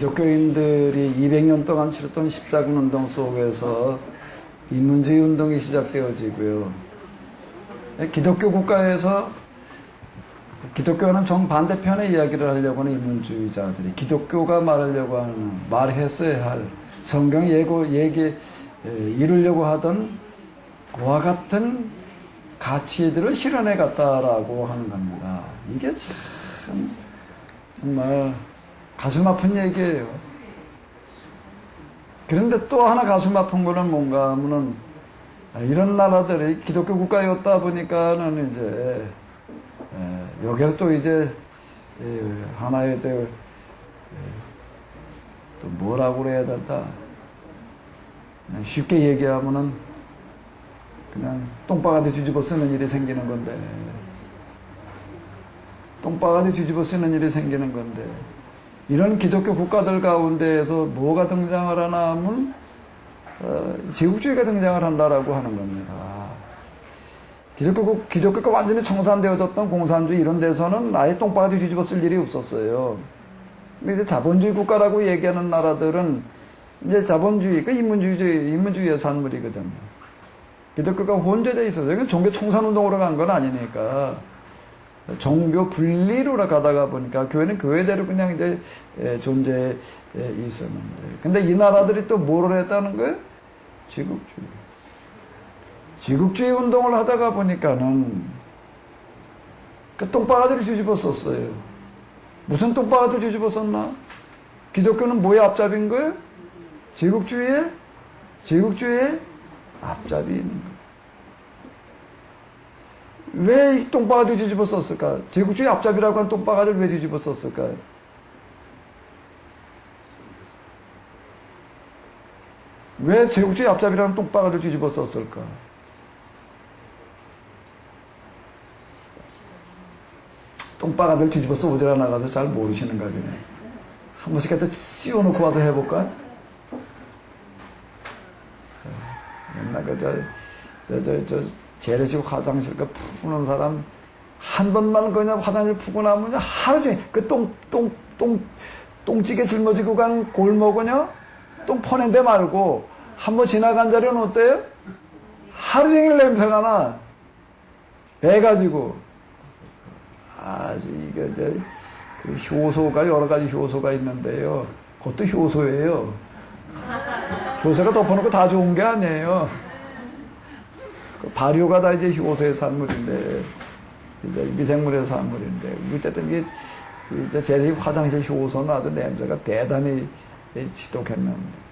기독교인들이 200년 동안 치렀던 십자군 운동 속에서 인문주의 운동이 시작되어지고요. 기독교 국가에서 기독교는 정반대편의 이야기를 하려고 하는 인문주의자들이 기독교가 말하려고 하는, 말했어야 할 성경 이루려고 하던 그와 같은 가치들을 실현해 갔다라고 하는 겁니다. 이게 참 정말 가슴 아픈 얘기예요. 그런데 또 하나 가슴 아픈 거는 뭔가 하면은 이런 나라들이 기독교 국가였다 보니까는 이제 여기서 또 이제 하나의 또 뭐라고 그래야 된다. 쉽게 얘기하면은 그냥 똥바가지 뒤집어 쓰는 일이 생기는 건데, 똥바가지 뒤집어 쓰는 일이 생기는 건데, 이런 기독교 국가들 가운데에서 뭐가 등장을 하나 하면 제국주의가 등장을 한다라고 하는 겁니다. 기독교가 완전히 청산되어졌던 공산주의 이런 데서는 아예 똥바가지 뒤집어 쓸 일이 없었어요. 근데 이제 자본주의 국가라고 얘기하는 나라들은 이제 자본주의, 인문주의의 산물이거든요. 기독교가 혼재되어 있어서, 이건 종교 청산운동으로 간 건 아니니까. 종교 분리로 가다가 보니까 교회는 교회대로 그냥 이제 존재해 있었는데. 근데 이 나라들이 또 뭐를 했다는 거예요? 지국주의. 지국주의 운동을 하다가 보니까는 그 똥바가지를 뒤집어 썼어요. 무슨 똥바가지를 뒤집어 썼나? 기독교는 뭐의 앞잡이인 거예요? 제국주의의 앞잡이인 거예요. 왜 이 똥바가지를 뒤집어 썼을까? 제국주의 앞잡이라고 하는 똥바가지를 왜 뒤집어 썼을까요? 왜 제국주의 앞잡이라는 똥바가지를 뒤집어 썼을까? 똥바가지를 뒤집어 써보질 않아가지고 잘 모르시는가 보네. 한 번씩 갖다 씌워놓고 와서 해볼까? 옛날 재래식 화장실 푸는 사람 한 번만 그냥 화장실 푸고 나면 하루 종일 그 똥찌개 짊어지고 간 골목은요, 똥 퍼낸 데 말고 한 번 지나간 자리는 어때요? 하루 종일 냄새가 나. 배가지고. 아주 이게 그 효소가 여러 가지 효소가 있는데요. 그것도 효소예요. 효소가 덮어놓고 다 좋은 게 아니에요. 발효가 다 이제 효소의 산물인데, 이제 미생물의 산물인데, 어쨌든 이게 이제 재래식 화장실 효소는 아주 냄새가 대단히 지독했는데.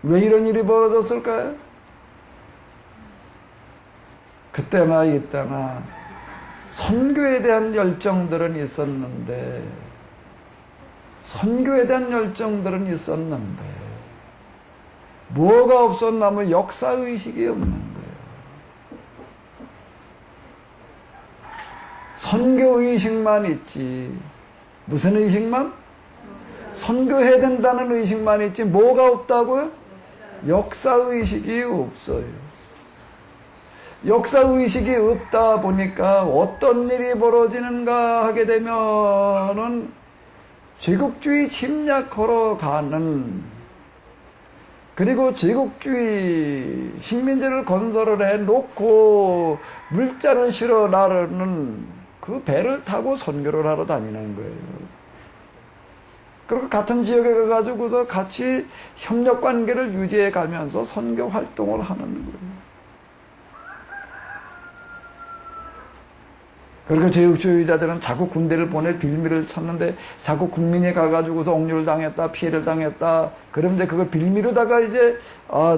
왜 이런 일이 벌어졌을까요? 그때나 이때나 선교에 대한 열정들은 있었는데, 뭐가 없었냐면 역사의식이 없는 거예요. 선교의식만 있지. 무슨 의식만? 선교해야 된다는 의식만 있지. 뭐가 없다고요? 역사의식이 없어요. 역사의식이 없다 보니까 어떤 일이 벌어지는가 하게 되면은 제국주의 침략하러 가는, 그리고 제국주의 식민지를 건설을 해놓고 물자를 실어 나르는 그 배를 타고 선교를 하러 다니는 거예요. 그리고 같은 지역에 가가지고서 같이 협력 관계를 유지해 가면서 선교 활동을 하는 거예요. 그리고 제국주의자들은 자꾸 군대를 보낼 빌미를 찾는데, 자꾸 국민이 가가지고서 억류를 당했다, 피해를 당했다, 그러면 이제 그걸 빌미로다가 이제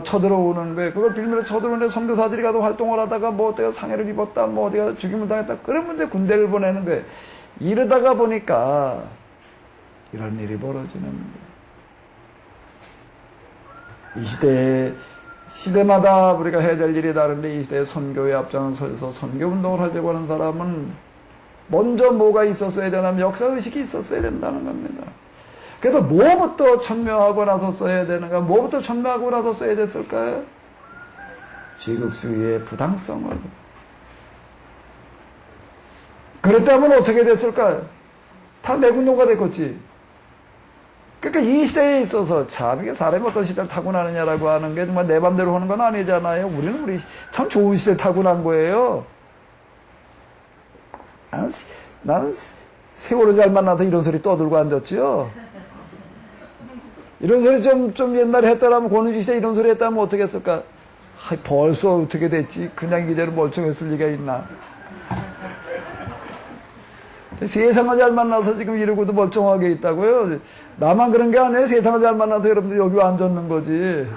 쳐들어오는 거예요. 그걸 빌미로 쳐들어오는데 선교사들이 가서 활동을 하다가 뭐 어디가 상해를 입었다, 뭐 어디가 죽임을 당했다, 그러면 이제 군대를 보내는 거예요. 이러다가 보니까 이런 일이 벌어지는 거예요. 시대마다 우리가 해야 될 일이 다른데, 이 시대에 선교에 앞장을 서서 선교운동을 하려고 하는 사람은 먼저 뭐가 있었어야 되냐면 역사의식이 있었어야 된다는 겁니다. 그래서 뭐부터 천명하고 나서 써야 되는가? 뭐부터 천명하고 나서 써야 됐을까요? 제국주의의 부당성을. 그랬다면 어떻게 됐을까요? 다 매국노가 됐겠지. 그러니까 이 시대에 있어서 참 이게 사람이 어떤 시대를 타고나느냐라고 하는 게 정말 내 맘대로 하는 건 아니잖아요. 우리 참 좋은 시대를 타고난 거예요. 나는 세월을 잘 만나서 이런 소리 떠들고 앉았죠. 이런 소리 좀 옛날에 했더라면, 권위주의 시대 이런 소리 했다면 어떻게 했을까? 벌써 어떻게 됐지? 그냥 이대로 멀쩡했을 리가 있나? 세상을 잘 만나서 지금 이러고도 멀쩡하게 있다고요? 나만 그런 게 아니에요. 세상을 잘 만나서 여러분들 여기 앉았는 거지.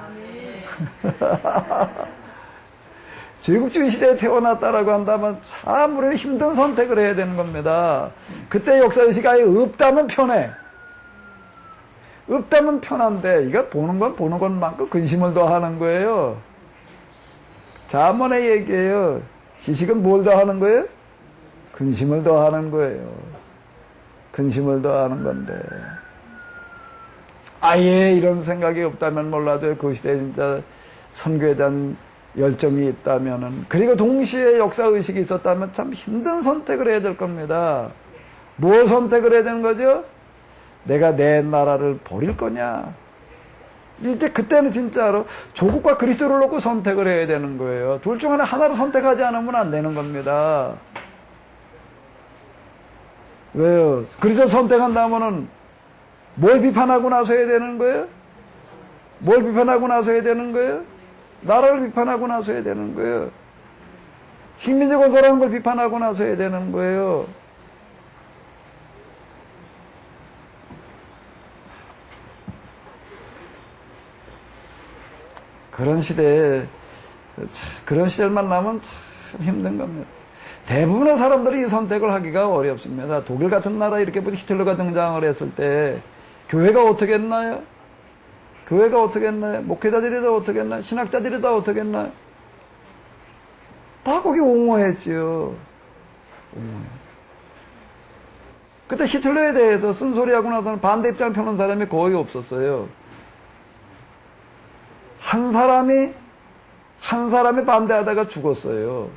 제국주의 시대에 태어났다라고 한다면 참 우리는 힘든 선택을 해야 되는 겁니다. 그때 역사의식이 아예 없다면 편해. 없다면 편한데, 이거 보는 것만큼 근심을 더하는 거예요. 잠언의 얘기예요. 지식은 뭘 더하는 거예요? 근심을 더하는 거예요. 근심을 더하는 건데. 아예 이런 생각이 없다면 몰라도 그 시대에 진짜 선교에 대한 열정이 있다면은, 그리고 동시에 역사의식이 있었다면 참 힘든 선택을 해야 될 겁니다. 뭘 선택을 해야 되는 거죠? 내가 내 나라를 버릴 거냐? 이제 그때는 진짜로 조국과 그리스도를 놓고 선택을 해야 되는 거예요. 둘 중 하나를 선택하지 않으면 안 되는 겁니다. 왜요? 그리스도를 선택한다면은 뭘 비판하고 나서야 되는 거예요? 뭘 비판하고 나서야 되는 거예요? 나라를 비판하고 나서야 되는 거예요. 식민지 건설하는 걸 비판하고 나서야 되는 거예요. 그런 시대를 만나면 참 힘든 겁니다. 대부분의 사람들이 이 선택을 하기가 어렵습니다. 독일 같은 나라 이렇게 히틀러가 등장을 했을 때 교회가 어떻게 했나요? 교회가 어떻게 했나요? 목회자들이 다 어떻게 했나요? 신학자들이 다 어떻게 했나요? 다 거기 옹호했지요. 그때 히틀러에 대해서 쓴소리하고 나서는 반대 입장을 펴는 사람이 거의 없었어요. 한 사람이 반대하다가 죽었어요.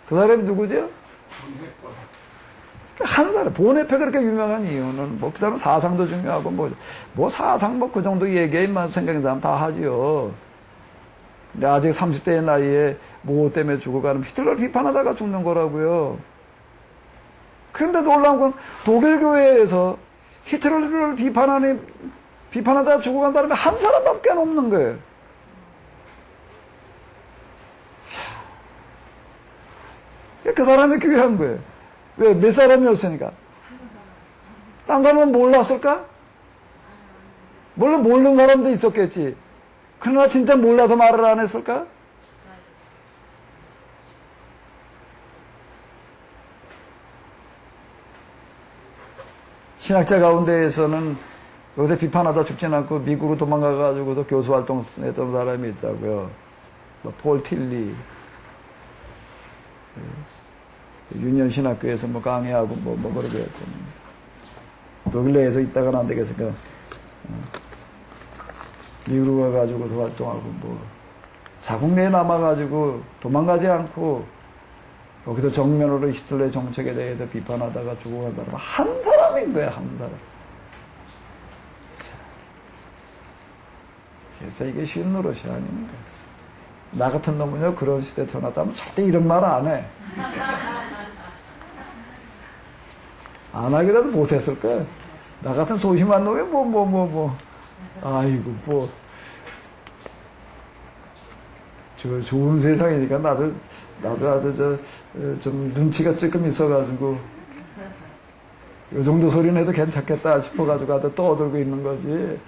그 사람이 누구죠? 한 사람. 보네페 그렇게 유명한 이유는, 그 사람 사상도 중요하고, 사상, 그 정도 얘기에만 생각하는 사람 다 하지요. 근데 아직 30대의 나이에 뭐 때문에 죽어가는 히틀러를 비판하다가 죽는 거라고요. 그런데 놀라운 건 독일 교회에서 히틀러를 비판하다가 죽어간 사람이 한 사람밖에 없는 거예요. 그 사람이 귀한 거예요. 왜? 몇 사람이었으니까. 딴 사람은 몰랐을까? 물론 모르는 사람도 있었겠지. 그러나 진짜 몰라서 말을 안 했을까? 신학자 가운데에서는 요새 비판하다 죽진 않고 미국으로 도망가가지고서 교수 활동했던 사람이 있다고요. 폴 틸리. 유년 신학교에서 강의하고 그러게 했고, 독일 내에서 있다가는 안 되겠으니까 미국으로 가가지고서 활동하고, 자국 내에 남아가지고 도망가지 않고 거기서 정면으로 히틀러의 정책에 대해서 비판하다가 죽어간 사람은 한 사람인 거야, 한 사람. 그래서 이게 쉬운 노릇이 아닙니다. 나 같은 놈은요, 그런 시대에 태어났다면 절대 이런 말 안 해. 안 하기라도 못했을 거야. 나 같은 소심한 놈이 아이고, 좋은 세상이니까 나도 아주 좀 눈치가 조금 있어가지고, 요 정도 소리는 해도 괜찮겠다 싶어가지고 아주 떠들고 있는 거지.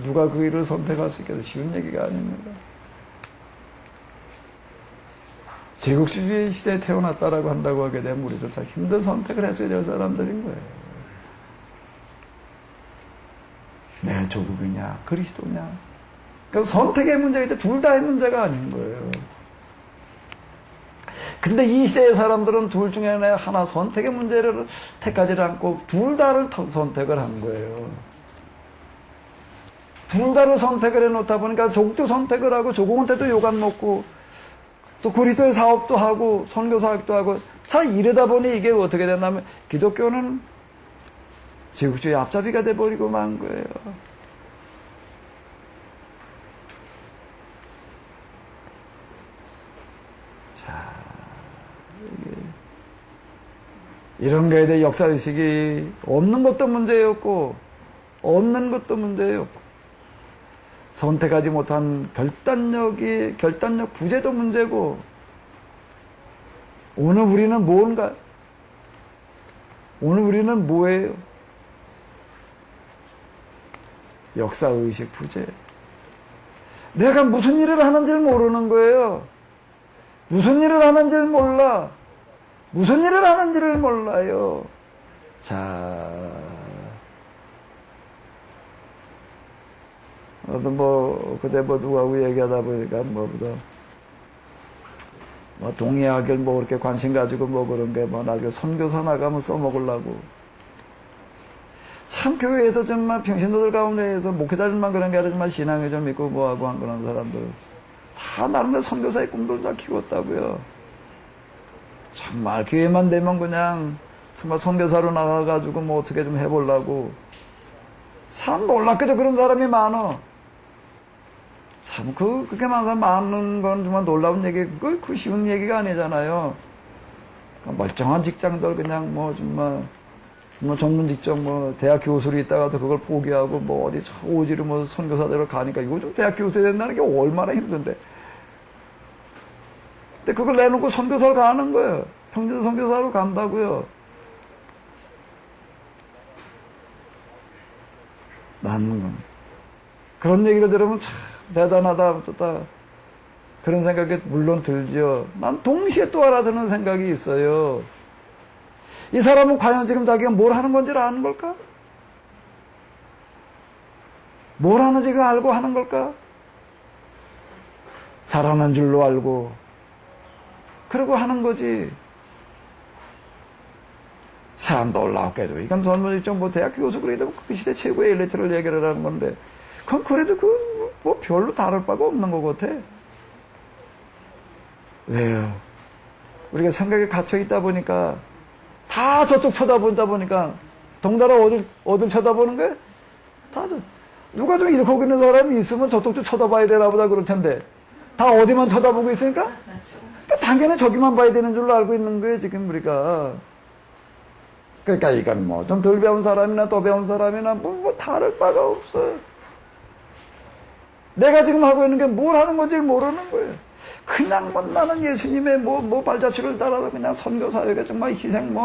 누가 그 일을 선택할 수 있겠다. 쉬운 얘기가 아닙니다. 제국주의 시대에 태어났다라고 한다고 하게 되면 우리도 참 힘든 선택을 했어야 될 사람들인 거예요. 내 조국이냐, 그리스도냐. 그래서 선택의 문제가 둘 다의 문제가 아닌 거예요. 근데 이 시대의 사람들은 둘 중에 하나 선택의 문제를 택하지 않고 둘 다를 선택을 한 거예요. 둘 다를 선택을 해놓다 보니까 조국도 선택을 하고 조국한테도 욕 안 먹고 또 그리스도의 사업도 하고 선교 사역도 하고 자, 이러다 보니 이게 어떻게 됐냐면, 기독교는 제국주의 앞잡이가 돼버리고 만 거예요. 자, 이런 거에 대해 역사의식이 없는 것도 문제였고, 없는 것도 문제였고, 선택하지 못한 결단력 부재도 문제고, 오늘 우리는 뭔가? 오늘 우리는 뭐예요? 역사의식 부재. 내가 무슨 일을 하는지를 모르는 거예요. 무슨 일을 하는지를 몰라. 무슨 일을 하는지를 몰라요. 자, 나도 그때 누구하고 얘기하다 보니까 동의하길 그렇게 관심 가지고 그런 게 나중에 선교사 나가면 써먹으려고. 참 교회에서 정말 평신도들 가운데에서 목회자들만 그런 게 아니라 정말 신앙에 좀 있고 뭐하고 한 그런 사람들 다 나름대로 선교사의 꿈들 다 키웠다고요. 정말 기회만 되면 그냥 정말 선교사로 나가가지고 어떻게 좀 해보려고. 참 놀랍게도 그런 사람이 많어. 참 그렇게 많은 건 정말 놀라운 얘기. 그 쉬운 얘기가 아니잖아요. 멀쩡한 직장들 그냥 정말 전문 직종 대학 교수로 있다가도 그걸 포기하고 어디 오지로 선교사대로 가니까 이거 좀 대학 교수 된다는 게 얼마나 힘든데. 근데 그걸 내놓고 선교사로 가는 거예요. 평균 선교사로 간다고요. 나는 그런 얘기를 들으면 참 대단하다 어쩌다 그런 생각이 물론 들죠. 난 동시에 또 하나 드는 생각이 있어요. 이 사람은 과연 지금 자기가 뭘 하는 건지를 아는 걸까? 뭘 하는지가 알고 하는 걸까? 잘하는 줄로 알고 그러고 하는 거지. 참 놀랍게도 이건 전문 직종 대학 교수 그래도 그 시대 최고의 엘리트를 얘기를 하는 건데 그건 그래도 별로 다를 바가 없는 것 같아. 왜요? 우리가 생각에 갇혀 있다 보니까 다 저쪽 쳐다보다 보니까 덩달아 어딜 쳐다보는 거야? 누가 좀 이렇게 있는 사람이 있으면 저쪽 좀 쳐다봐야 되나 보다 그럴 텐데 다 어디만 쳐다보고 있으니까 그러니까 당연히 저기만 봐야 되는 줄로 알고 있는 거예요 지금 우리가. 그러니까 이건 좀 덜 배운 사람이나 더 배운 사람이나 다를 바가 없어요. 내가 지금 하고 있는 게 뭘 하는 건지 모르는 거예요. 그냥 나는 예수님의 발자취를 따라서 그냥 선교사역에 정말 희생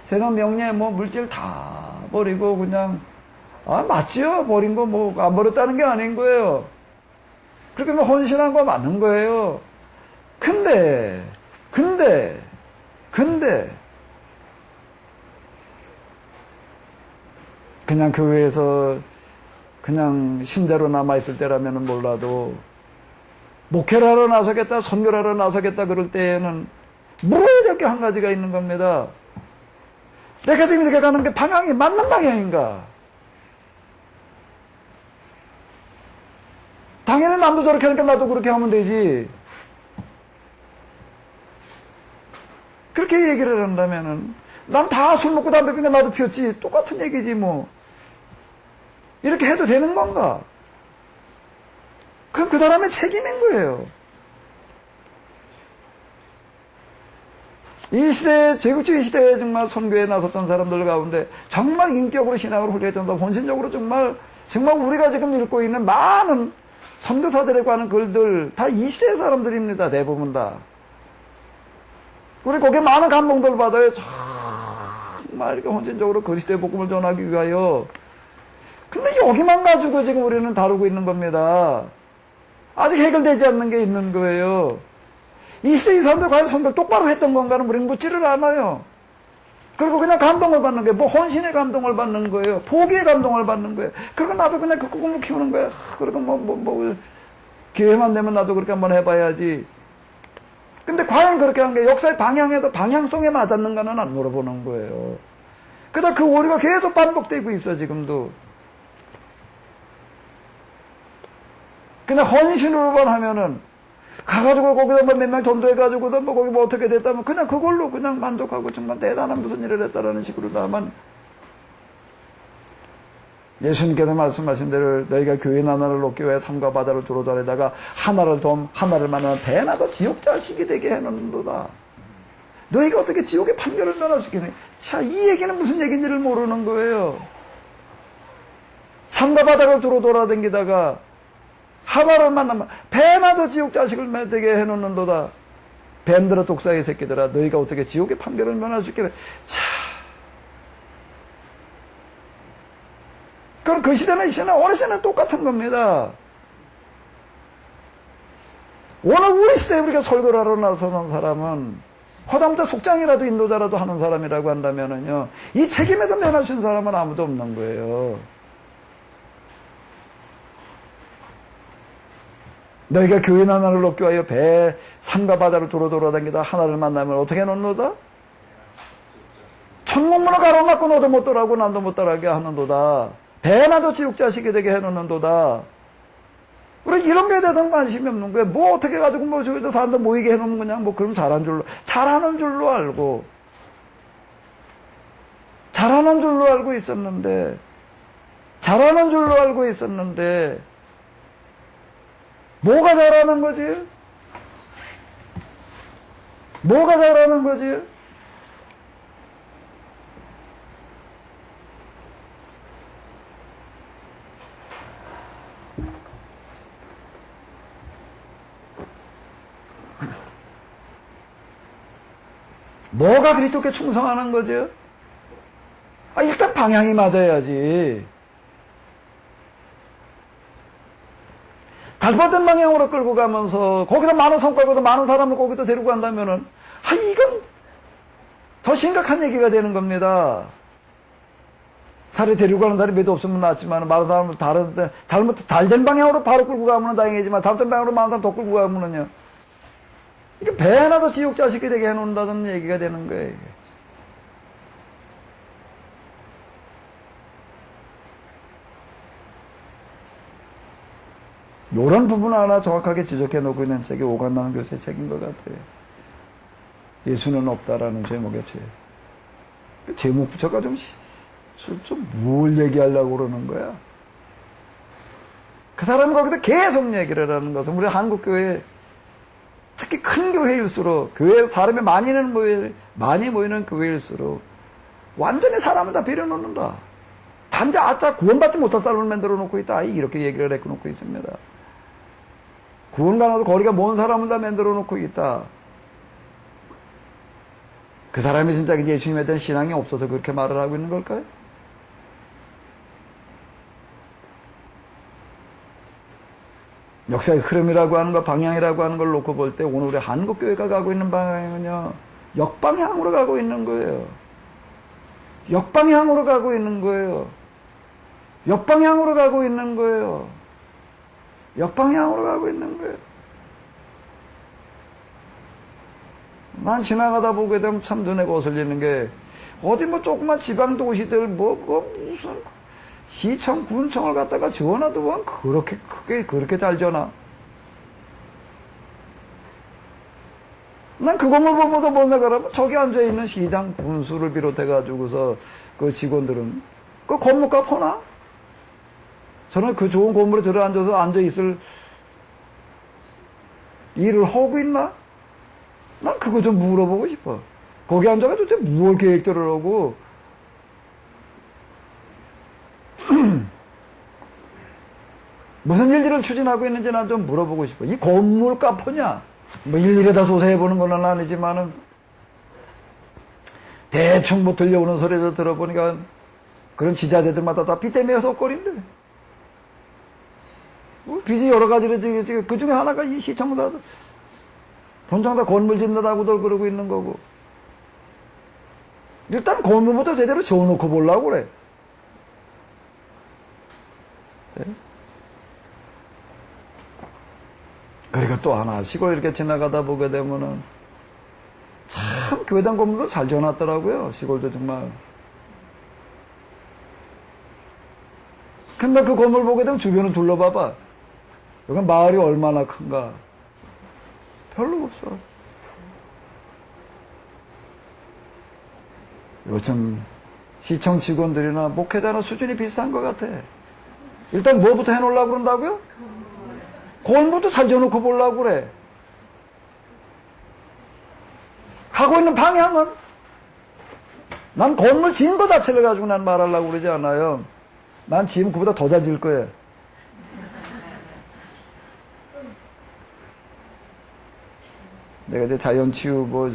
세상 명예 물질 다 버리고 그냥 맞지요? 버린 거 안 버렸다는 게 아닌 거예요. 그렇게 헌신한 거 맞는 거예요. 근데 그냥 교회에서 그냥 신자로 남아있을 때라면 몰라도 목회를 하러 나서겠다, 선교를 하러 나서겠다 그럴 때에는 물어야 될 게 한 가지가 있는 겁니다. 내가 지금 이렇게 가는 게 방향이 맞는 방향인가? 당연히 남도 저렇게 하니까 나도 그렇게 하면 되지. 그렇게 얘기를 한다면은 난 다 술 먹고 담배 피니까 나도 피웠지. 똑같은 얘기지 이렇게 해도 되는 건가? 그럼 그 사람의 책임인 거예요. 이 시대에, 제국주의 시대에 정말 선교에 나섰던 사람들 가운데 정말 인격으로 신앙으로 훌륭했던 혼신적으로 정말 우리가 지금 읽고 있는 많은 선교사들에 관한 글들 다 이 시대 사람들입니다. 대부분 다. 우리 거기에 많은 감동들 받아요. 정말 이렇게 혼신적으로 그리스도의 복음을 전하기 위하여. 근데 여기만 가지고 지금 우리는 다루고 있는 겁니다. 아직 해결되지 않는 게 있는 거예요. 이 시대 이 사람들 과연 선교를 똑바로 했던 건가는 우리는 묻지를 않아요. 그리고 그냥 감동을 받는 거예요. 헌신의 감동을 받는 거예요. 포기의 감동을 받는 거예요. 그리고 나도 그냥 그 꿈을 키우는 거예요. 그리고 기회만 되면 나도 그렇게 한번 해봐야지. 근데 과연 그렇게 한 게 역사의 방향성에 맞았는가는 안 물어보는 거예요. 그러다 그 오류가 계속 반복되고 있어, 지금도. 그냥 헌신으로만 하면은, 가가지고 거기다 뭐 몇 명 전도해가지고도 뭐 거기 뭐 어떻게 됐다면 그냥 그걸로 그냥 만족하고 정말 대단한 무슨 일을 했다라는 식으로 다만 예수님께서 말씀하신 대로 너희가 교회 하나를 놓기 위해 산과 바다를 두루 다니다가 하나를 만나면 배나도 지옥 자식이 되게 해놓는도다. 너희가 어떻게 지옥의 판결을 면할수있겠니? 자, 이 얘기는 무슨 얘기인지를 모르는 거예요. 산과 바다를 두루 돌아다니다가 하나를 만나면 배나도 지옥 자식을 되게 해놓는도다. 뱀들아 독사의 새끼들아 너희가 어떻게 지옥의 판결을 면할 수 있겠니? 자, 그럼 그 시대는 이 시대는 어느 시대는 똑같은 겁니다. 오늘 우리 시대에 우리가 설교를 하러 나서는 사람은 허다못해 속장이라도 인도자라도 하는 사람이라고 한다면은요, 이 책임에서 면할 수 있는 사람은 아무도 없는 거예요. 너희가 교회 하나를 놓기 위하여 배 산과 바다를 두루 돌아다니다 하나를 만나면 어떻게 놓노다? 천국문을 가로막고 너도 못 떠나고 남도 못 따라게 하는도다. 배나도 지옥 자식이 되게 해놓는도다. 우리 이런 거에 대해서는 관심이 없는 거예요. 뭐 어떻게 가지고 뭐 저기다 사람들 모이게 해놓으면 그냥 뭐 그럼 잘하는 줄로 알고 있었는데 뭐가 잘하는 거지? 뭐가 잘하는 거지? 뭐가 그리스도께 충성하는 거죠? 일단 방향이 맞아야지. 잘못된 방향으로 끌고 가면서 거기서 많은 성과보다 많은 사람을 거기도 데리고 간다면은 이건 더 심각한 얘기가 되는 겁니다. 차라리 데리고 가는 사람이 몇도 없으면 낫지만 많은 사람을 잘된 방향으로 바로 끌고 가면 다행이지만 잘못된 방향으로 많은 사람 더 끌고 가면은요, 이게 배나도 지옥 자식이 되게 해놓는다는 얘기가 되는 거예요. 이게. 이런 부분 하나 정확하게 지적해 놓고 있는 책이 오간나는 교수의 책인 것 같아요. 예수는 없다라는 제목의 책. 그 제목 붙여가 좀 뭘 얘기하려고 그러는 거야? 그 사람은 거기서 계속 얘기를 하는 것은 우리 한국교회 특히 큰 교회일수록, 교회에 사람이 많이 모이는 교회일수록 완전히 사람을 다 빌어놓는다. 단지 구원받지 못한 사람을 만들어 놓고 있다. 이렇게 얘기를 해 놓고 있습니다. 구원가나도 거리가 먼 사람을 다 만들어 놓고 있다. 그 사람이 진짜 예수님에 대한 신앙이 없어서 그렇게 말을 하고 있는 걸까요? 역사의 흐름이라고 하는 것, 방향이라고 하는 걸 놓고 볼 때 오늘 우리 한국교회가 가고 있는 방향은요, 역방향으로 가고 있는 거예요. 역방향으로 가고 있는 거예요. 역방향으로 가고 있는 거예요. 역방향으로 가고 있는 거예요. 난 지나가다 보게 되면 참 눈에 거슬리는 게, 어디 뭐 조그만 지방 도시들 무슨 시청, 군청을 갖다가 지어놔도 그렇게 크게, 그렇게 잘 지어놔. 난 그것만 보고도 뭔가 그러면 저기 앉아있는 시장 군수를 비롯해가지고서 그 직원들은 그 건물값 하나? 저는 그 좋은 건물에 들어앉아서 앉아있을 일을 하고 있나? 난 그거 좀 물어보고 싶어. 거기 앉아가지고 도대체 무얼 계획들을 하고 무슨 일들을 추진하고 있는지 난 좀 물어보고 싶어. 이 건물값 하냐? 뭐 일일이 다 조사해보는 건 아니지만은 대충 뭐 들려오는 소리를 들어보니까 그런 지자체들마다 다 빚 때문에 속거린대. 빚이 여러 가지로 지금 그 중에 하나가 이 시청자 본청 다 건물 짓는다고들 그러고 있는 거고. 일단 건물부터 제대로 지어놓고 보려고 그래. 네? 그러니까 또 하나, 시골 이렇게 지나가다 보게 되면은 참 교회당 건물도 잘 지어놨더라고요. 시골도 정말. 근데 그 건물 보게 되면 주변을 둘러봐봐. 여기 마을이 얼마나 큰가. 별로 없어. 요즘 시청 직원들이나 목회자나 수준이 비슷한 것 같아. 일단 뭐부터 해놓으려고 그런다고요? 건물도 살려놓고 보려고 그래. 가고 있는 방향은? 난 건물 지은 거 자체를 가지고 난 말하려고 그러지 않아요. 난 지금 그보다 더 잘 지을 거예요. 내가 이제 자연치유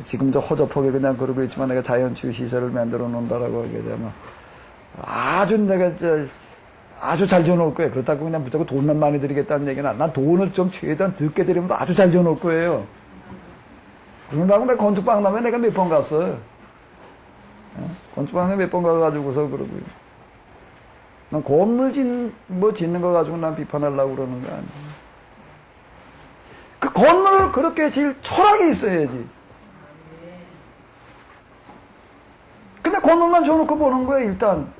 지금 저 허접하게 그냥 그러고 있지만 내가 자연치유 시설을 만들어 놓는다라고 하게 되면 아주 내가 이제 아주 잘 지어놓을 거예요. 그렇다고 그냥 무조건 돈만 많이 드리겠다는 얘기는 난 돈을 좀 최대한 적게 드리면 아주 잘 지어놓을 거예요. 그러라고 내가 건축박람회 내가 몇 번 갔어요. 건축박람회 몇 번 가가지고서 그러고요. 난 건물 짓는 거 가지고 난 비판하려고 그러는 거 아니에요. 그 건물을 그렇게 지을 철학이 있어야지. 근데 건물만 줘놓고 보는 거예요, 일단.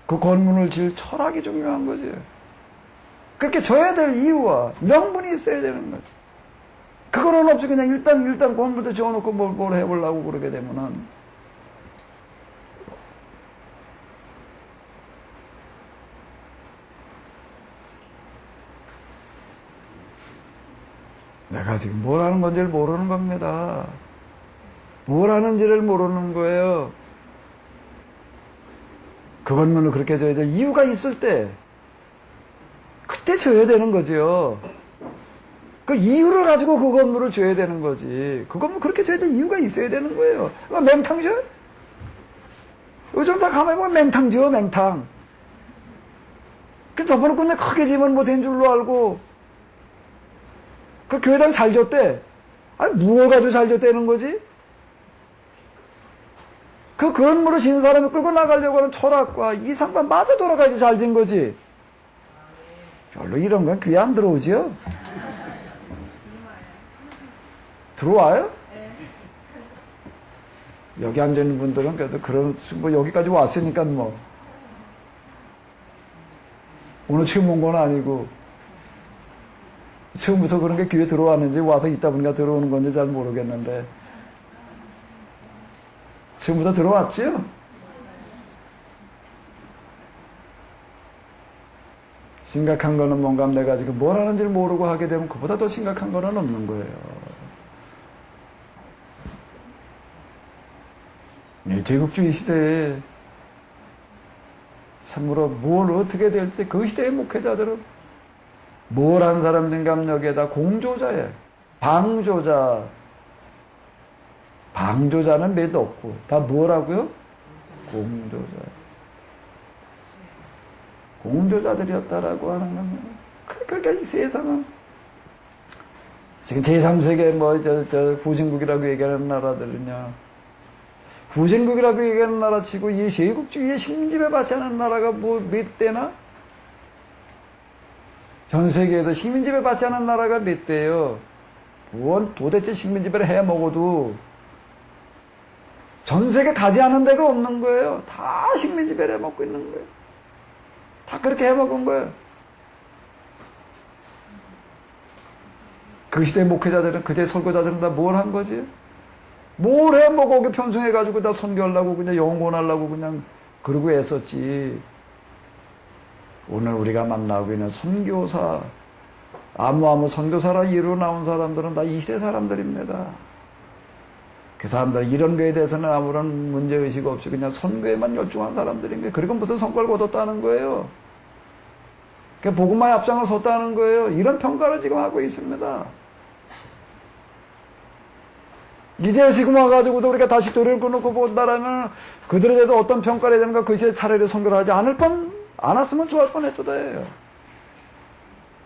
그 건물을 지을 철학이 중요한 거지. 그렇게 줘야 될 이유와 명분이 있어야 되는 거지. 그거는 없이 그냥 일단 건물도 지어놓고 뭘 해보려고 그러게 되면은. 내가 지금 뭘 하는 건지를 모르는 겁니다. 뭘 하는지를 모르는 거예요. 그 건물을 그렇게 줘야 될 이유가 있을 때, 그때 줘야 되는 거죠. 그 이유를 가지고 그 건물을 줘야 되는 거지. 그 건물 그렇게 줘야 될 이유가 있어야 되는 거예요. 맹탕 줘? 요즘 다 가만히 보면 맹탕 지어, 맹탕. 그 저번에 그냥 크게 지면 뭐 된 줄로 알고, 그 교회당 잘 줬대. 아니, 무엇 가지고 잘 줬다는 거지? 그 건물을 지은 사람이 끌고 나가려고 하는 철학과 이상과 맞아 돌아가야지 잘 진 거지. 별로 이런 건 귀에 안 들어오지요? 들어와요? 여기 앉아있는 분들은 그래도 뭐 여기까지 왔으니까 뭐. 오늘 처음 온 건 아니고. 처음부터 그런 게 귀에 들어왔는지 와서 있다 보니까 들어오는 건지 잘 모르겠는데 처음부터 들어왔지요? 심각한 거는 뭔가 내가 지금 뭘 하는지를 모르고 하게 되면 그보다 더 심각한 거는 없는 거예요. 이 제국주의 시대에 참으로 뭘 어떻게 될지 그 시대의 목회자들은 뭘 한 사람들인가 여기에다 공조자예요. 방조자. 방조자는 몇 없고 다 뭐라고요? 공조자. 공조자들이었다라고 하는 겁니다. 그러니까 이 세상은 지금 제3세계 후진국이라고 얘기하는 나라들은요. 후진국이라고 얘기하는 나라 치고 이 제국주의의 식민지배 받지 않은 나라가 뭐 몇 대나? 전 세계에서 식민지배 받지 않은 나라가 몇 대예요. 뭘 도대체 식민지배를 해 먹어도 전 세계 가지 않은 데가 없는 거예요. 다 식민지배를 해 먹고 있는 거예요. 다 그렇게 해 먹은 거예요. 그 시대 목회자들은, 그제 설교자들은 다 뭘 한 거지? 뭘 해 먹어, 오게 편성해가지고 다 선교하려고, 그냥 영원하려고 그냥 그러고 애썼지. 오늘 우리가 만나고 있는 선교사, 아무 선교사라 이루 나온 사람들은 다 이 시대 사람들입니다. 그 사람들 이런 거에 대해서는 아무런 문제의식 없이 그냥 선교에만 열중한 사람들인 거예요. 그리고 무슨 성과를 거뒀다는 거예요. 복음화의 앞장을 섰다는 거예요. 이런 평가를 지금 하고 있습니다. 이제 지금 와가지고도 우리가 다시 도리를 끊고 본다라면 그들에 대해서 어떤 평가를 해야 되는가, 그 시대에 차라리 선교를 하지 않았으면 좋아할 뻔했도다예요.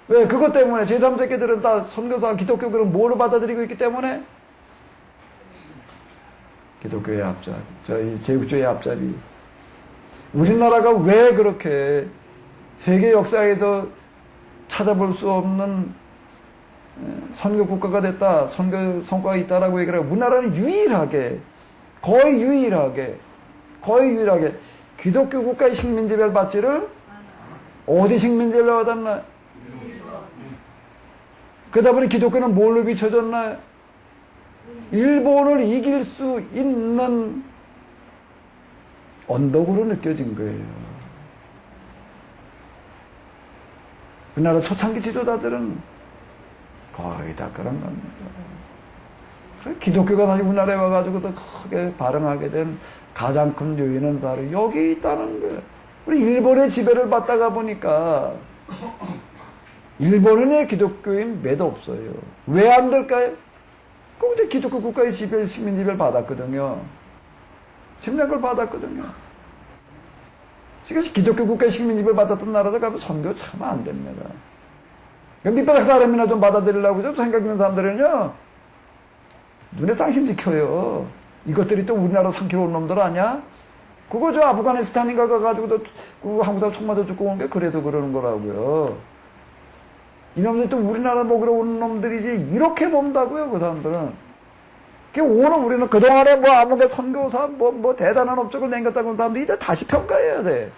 왜? 그것 때문에 제3세계들은 다 선교사, 기독교들은 뭐로 받아들이고 있기 때문에? 기독교의 앞잡이, 저희 제국주의의 앞잡이. 우리나라가 왜 그렇게 세계 역사에서 찾아볼 수 없는 선교 국가가 됐다, 선교 성과가 있다라고 얘기를 하고, 우리나라는 거의 유일하게 기독교 국가의 식민지배를 받지를 어디 식민지배를 받았나? 그러다 보니 기독교는 뭘로 비춰졌나요? 일본을 이길 수 있는 언덕으로 느껴진 거예요. 우리나라 초창기 지도자들은 거의 다 그런 겁니다. 기독교가 다시 우리나라에 와가지고 더 크게 발흥하게 된 가장 큰 요인은 바로 여기 있다는 거예요. 우리 일본의 지배를 받다가 보니까 일본은 기독교인 매도 없어요. 왜 안 될까요? 꼭 이제 기독교 국가의 지배, 식민 지배를 받았거든요. 침략을 받았거든요. 지금 기독교 국가의 식민 지배를 받았던 나라들 가면 선교 참 안 됩니다. 밑바닥 사람이나 좀 받아들이려고 좀 생각 있는 사람들은요, 눈에 쌍심 지켜요. 이것들이 또 우리나라 삼키러 온 놈들 아니야? 그거 저 아프가니스탄인가 가가지고 그 한국 사람 총 맞아 죽고 온 게 그래도 그러는 거라고요. 이놈들이 또 우리나라 먹으러 온 놈들이지 이렇게 본다고요, 그 사람들은. 오늘 우리는 그동안에 뭐 아무개 선교사 뭐 대단한 업적을 남겼다고 하는 사람들이 이제 다시 평가해야 돼.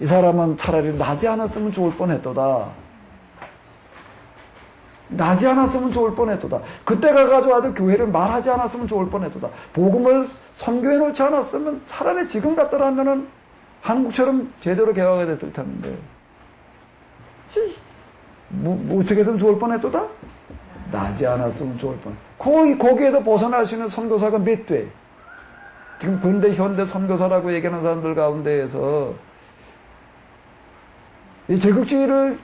이 사람은 차라리 나지 않았으면 좋을 뻔했도다. 나지 않았으면 좋을 뻔했도다. 그때 가가지고 아주 교회를 말하지 않았으면 좋을 뻔했도다. 복음을 선교해 놓지 않았으면 차라리 지금 같더라면은 한국처럼 제대로 개혁이 됐을 텐데. 뭐 어떻게 해서는 좋을 뻔했도다? 나지 않았으면 좋을 뻔. 거기에서 벗어날 수 있는 선교사가 몇 돼? 지금 근대 현대 선교사라고 얘기하는 사람들 가운데에서 이 제국주의를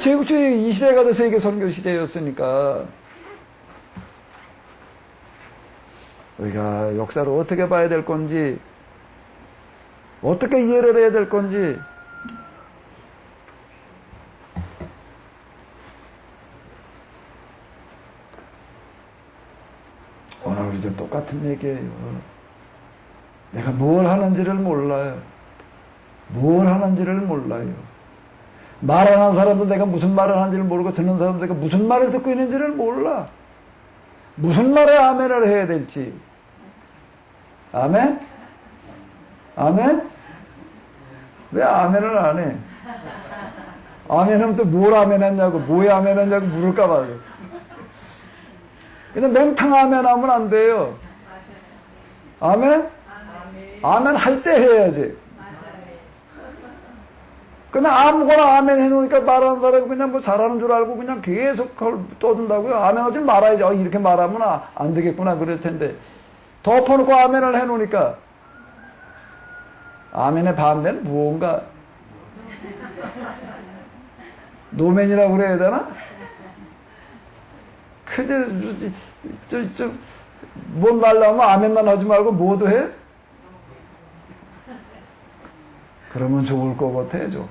제국주의 이 시대가 세계 선교 시대였으니까 우리가 역사를 어떻게 봐야 될 건지, 어떻게 이해를 해야 될 건지, 오늘 우리도 똑같은 얘기예요. 내가 뭘 하는지를 몰라요. 뭘 하는지를 몰라요. 말하는 사람도 내가 무슨 말을 하는지를 모르고, 듣는 사람도 내가 무슨 말을 듣고 있는지를 몰라. 무슨 말에 아멘을 해야 될지. 아멘? 아멘? 왜 아멘을 안 해? 아멘하면 또 뭘 아멘했냐고, 뭐에 아멘했냐고 물을까봐. 그냥 맹탕 아멘 하면 안 돼요. 아멘? 아멘 할 때 해야지. 그냥 아무거나 아멘 해놓으니까 말하는 사람이 그냥 뭐 잘하는 줄 알고 그냥 계속 그걸 떠든다고요. 아멘 하지 말아야지. 이렇게 말하면 안 되겠구나 그럴 텐데. 덮어놓고 아멘을 해놓으니까 아멘의 반대는 무언가 노멘이라고 그래야 되나? 그저 뭔 말 나오면 아멘만 하지 말고 뭐도 해? 그러면 좋을 것 같아, 좀.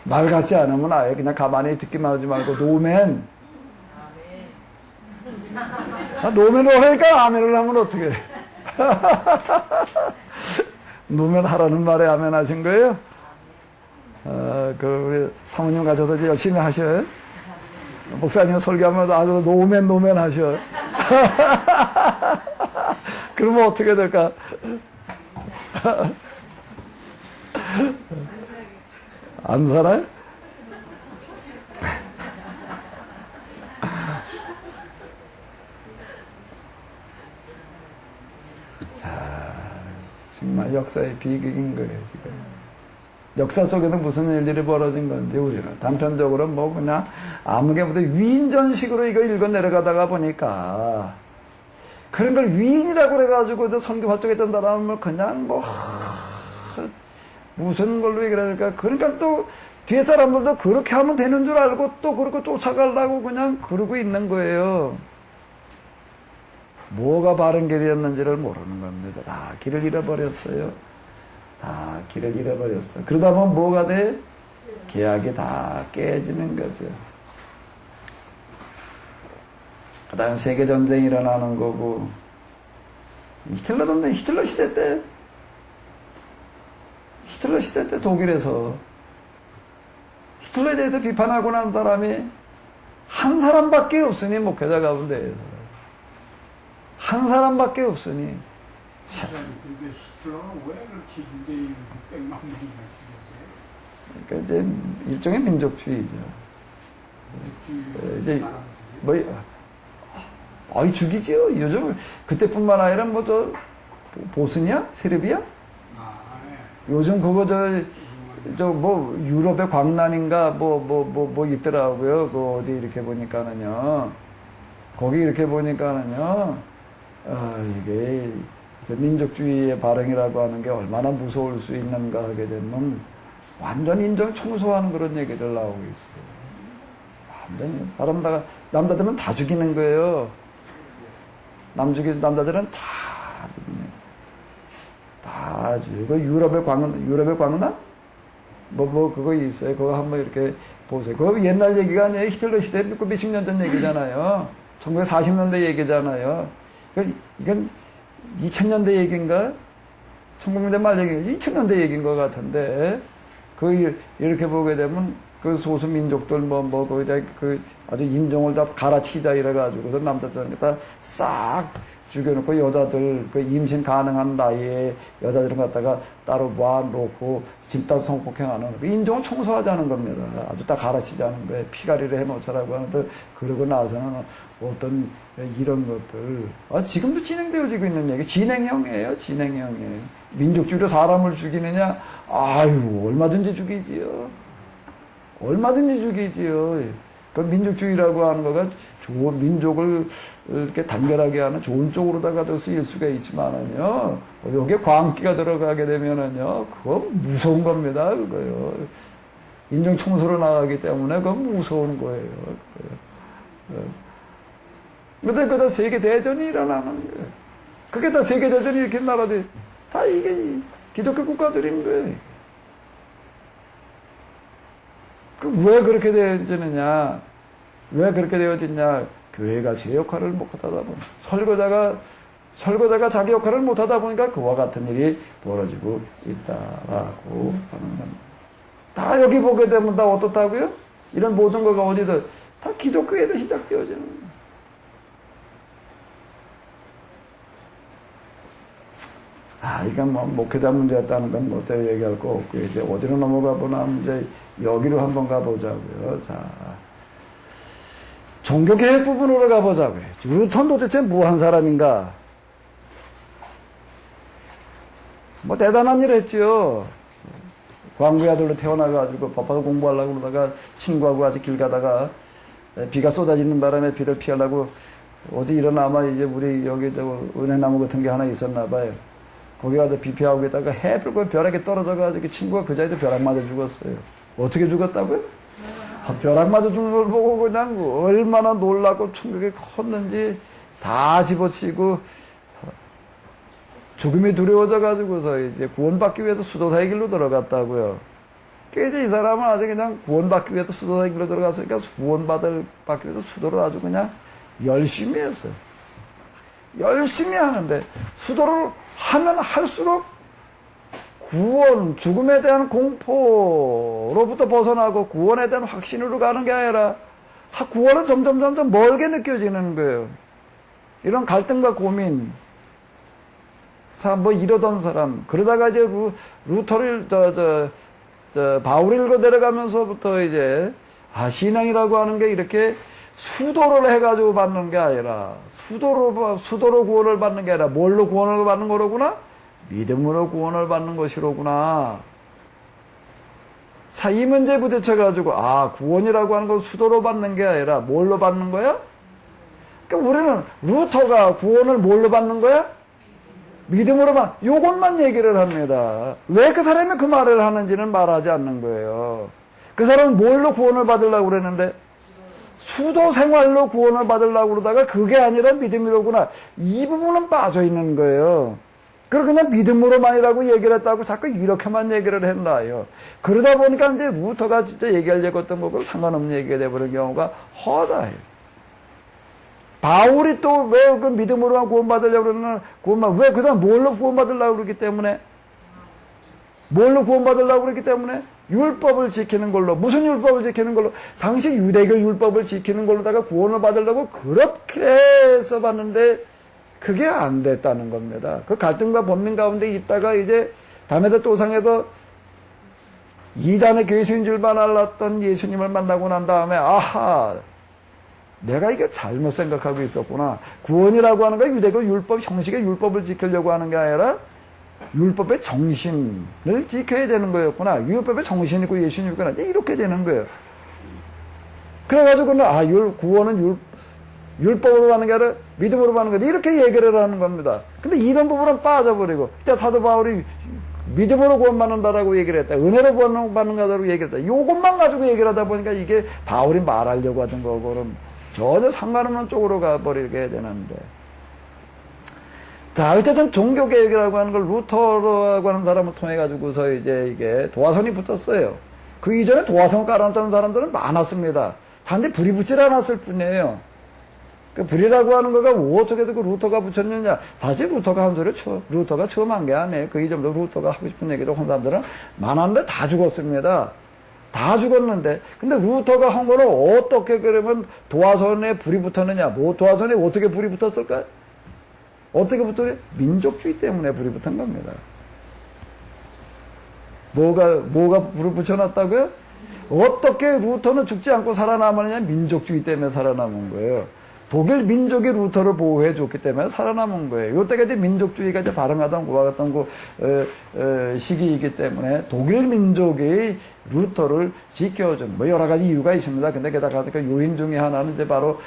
말 같지 않으면 아예 그냥 가만히 듣기만 하지 말고 노멘. 노멘으로 하니까 아멘을 하면 어떻게 해? 노멘 하라는 말에 아멘 하신 거예요? 우리 사모님 가셔서 이제 열심히 하셔요. 목사님 설교하면 아주 노멘 하셔. 그러면 어떻게 될까? 안 살아요? 정말 역사의 비극인 거예요, 지금. 역사 속에서 무슨 일들이 벌어진 건지 우리는 단편적으로 뭐 그냥 아무개부터 위인전식으로 이거 읽어 내려가다가 보니까 그런 걸 위인이라고 그래가지고 선교 활동했던 사람을 그냥 뭐 무슨 걸로 얘기를 할까. 그러니까 또 뒤에 사람들도 그렇게 하면 되는 줄 알고 또 그렇게 쫓아가려고 그냥 그러고 있는 거예요. 뭐가 바른 길이었는지를 모르는 겁니다. 다 길을 잃어버렸어요. 다 길을 잃어버렸어요. 그러다 보면 뭐가 돼? 계약이 다 깨지는 거죠. 그 다음에 세계전쟁이 일어나는 거고, 히틀러 시대 때 독일에서 히틀러에 대해서 비판하고 난 사람이 한 사람밖에 없으니, 목회자 가운데에서 한 사람밖에 없으니. 그게 히틀러는 왜 그렇게 유대인 600만 명이나 죽였어요? 그러니까 이제 일종의 민족주의죠. 민족주의 이제 뭐 아이 죽이지요. 요즘 그때뿐만 아니라 뭐 저 보스냐 세르비아 아, 요즘 그거 저 뭐 유럽의 광란인가 뭐 있더라고요. 그 어디 이렇게 보니까는요. 거기 이렇게 보니까는요. 이게 그 민족주의의 발행이라고 하는 게 얼마나 무서울 수 있는가 하게 되면 완전 인정 청소하는 그런 얘기들 나오고 있어요. 완전히 남자들은 다 죽이는 거예요. 남자들은 다 죽이는 거예요. 다 죽이고 유럽의 광란 그거 있어요. 그거 한번 이렇게 보세요. 그거 옛날 얘기가 아니에요. 히틀러 시대 몇십 년 전 얘기잖아요. 1940년대 얘기잖아요. 이건 2000년대 얘기인가? 1900년대 말 얘기, 2000년대 얘기인 것 같은데, 이렇게 보게 되면, 그 소수민족들, 그 아주 인종을 다 갈아치자 이래가지고, 남자들한테 다 싹 죽여놓고, 여자들, 그 임신 가능한 나이에 여자들은 갖다가 따로 모아놓고, 집단 성폭행하는, 인종을 청소하자는 겁니다. 아주 다 갈아치자는 거예요. 피가리를 해놓자라고 하는데, 그러고 나서는 어떤 이런 것들 지금도 진행되어지고 있는 얘기 진행형이에요. 민족주의로 사람을 죽이느냐 아유 얼마든지 죽이지요. 그 민족주의라고 하는 거가 좋은 민족을 이렇게 단결하게 하는 좋은 쪽으로다가도 쓰일 수가 있지만은요 여기에 광기가 들어가게 되면은요 그거 무서운 겁니다. 그거요. 인종 청소로 나가기 때문에 그건 무서운 거예요. 근데 그다 세계대전이 일어나는 거예요. 그게 다 세계대전이 이렇게 나라들, 다 이게 기독교 국가들인 거예요. 왜 그렇게 되어지느냐? 왜 그렇게 되어지냐? 교회가 제 역할을 못하다 보니, 설거자가 자기 역할을 못하다 보니까 그와 같은 일이 벌어지고 있다라고 하는 겁니다. 다 여기 보게 되면 다 어떻다고요? 이런 모든 거가 어디서, 다 기독교에도 시작되어지는 거예요. 이건 뭐, 목회자 문제였다는 건 뭐, 또 얘기할 거 없고, 이제 어디로 넘어가 보나, 이제 여기로 한번 가보자고요. 자. 종교개혁 부분으로 가보자고요. 루터는 도대체 뭐 한 사람인가? 뭐, 대단한 일 했죠. 광부의 아들로 태어나가지고 법학을 공부하려고 그러다가 친구하고 아직 길 가다가 비가 쏟아지는 바람에 비를 피하려고 어디 일어나 아마 이제 우리 여기 저 은행나무 같은 게 하나 있었나 봐요. 거기 가서 비 피하고 있다가 해 불고 벼락에 떨어져가지고 친구가 그 자리에서 벼락 맞아 죽었어요. 어떻게 죽었다고요? 벼락 맞아 죽는 걸 보고 그냥 얼마나 놀라고 충격이 컸는지 다 집어치고 죽음이 두려워져가지고서 이제 구원받기 위해서 수도사의 길로 들어갔다고요. 이제 이 사람은 아주 그냥 구원받기 위해서 수도사의 길로 들어갔으니까 받기 위해서 수도를 아주 그냥 열심히 했어요. 열심히 하는데 수도를 하면 할수록 구원, 죽음에 대한 공포로부터 벗어나고 구원에 대한 확신으로 가는 게 아니라 구원은 점점 멀게 느껴지는 거예요. 이런 갈등과 고민, 뭐 이러던 사람, 그러다가 이제 루터를, 바울을 읽어 내려가면서부터 이제, 신앙이라고 하는 게 이렇게 수도를 해가지고 받는 게 아니라, 수도로 구원을 받는 게 아니라, 뭘로 구원을 받는 거로구나? 믿음으로 구원을 받는 것이로구나. 자, 이 문제에 부딪혀가지고, 구원이라고 하는 건 수도로 받는 게 아니라, 뭘로 받는 거야? 그러니까 우리는 루터가 구원을 뭘로 받는 거야? 믿음으로만, 요것만 얘기를 합니다. 왜 그 사람이 그 말을 하는지는 말하지 않는 거예요. 그 사람은 뭘로 구원을 받으려고 그랬는데, 수도 생활로 구원을 받으려고 그러다가 그게 아니라 믿음이로구나. 이 부분은 빠져 있는 거예요. 그리고 그냥 믿음으로만이라고 얘기를 했다고 자꾸 이렇게만 얘기를 했나요. 그러다 보니까 이제 루터가 진짜 얘기하려고 했던 거고 상관없는 얘기가 돼버린 경우가 허다해요. 바울이 또 왜 그 믿음으로만 구원받으려고 그러나, 왜 그 사람 뭘로 구원받으려고 그러기 때문에? 뭘로 구원받으려고 그랬기 때문에? 율법을 지키는 걸로. 무슨 율법을 지키는 걸로? 당시 유대교 율법을 지키는 걸로다가 구원을 받으려고 그렇게 해서 봤는데, 그게 안 됐다는 겁니다. 그 갈등과 번민 가운데 있다가 이제 담에서 또상에서 이단의 교수인 줄만 알았던 예수님을 만나고 난 다음에 아하, 내가 이게 잘못 생각하고 있었구나. 구원이라고 하는 건 유대교 율법, 형식의 율법을 지키려고 하는 게 아니라 율법의 정신을 지켜야 되는 거였구나. 율법의 정신이고 예수님이구나. 이렇게 되는 거예요. 그래가지고 구원은 율법으로 가는 게 아니라 믿음으로 가는 거다. 이렇게 얘기를 하는 겁니다. 근데 이런 부분은 빠져버리고, 그때 사도 바울이 믿음으로 구원받는다라고 얘기를 했다. 은혜로 구원받는다라고 얘기를 했다. 요것만 가지고 얘기를 하다 보니까 이게 바울이 말하려고 하던 거고는 전혀 상관없는 쪽으로 가버리게 되는데. 자, 어쨌든 종교개혁이라고 하는 걸 루터라고 하는 사람을 통해가지고서 이제 이게 도화선이 붙었어요. 그 이전에 도화선 깔아놨던 사람들은 많았습니다. 단지 불이 붙질 않았을 뿐이에요. 그 불이라고 하는 거가 어떻게 그 루터가 붙였느냐. 사실 루터가 한 소리 루터가 처음 한 게 아니에요. 그 이전부터 루터가 하고 싶은 얘기도 한 사람들은 많았는데 다 죽었습니다. 다 죽었는데. 근데 루터가 한 거는 어떻게 그러면 도화선에 불이 붙었느냐. 도화선에 어떻게 불이 붙었을까요? 어떻게 붙었어요? 민족주의 때문에 불이 붙은 겁니다. 뭐가 불을 붙여놨다고요? 어떻게 루터는 죽지 않고 살아남았느냐? 민족주의 때문에 살아남은 거예요. 독일 민족이 루터를 보호해 줬기 때문에 살아남은 거예요. 이때가 이제 민족주의가 이제 발흥하던 그와 같은 시기이기 때문에 독일 민족이 루터를 지켜준 여러 가지 이유가 있습니다. 근데 게다가 그 요인 중에 하나는 이제 바로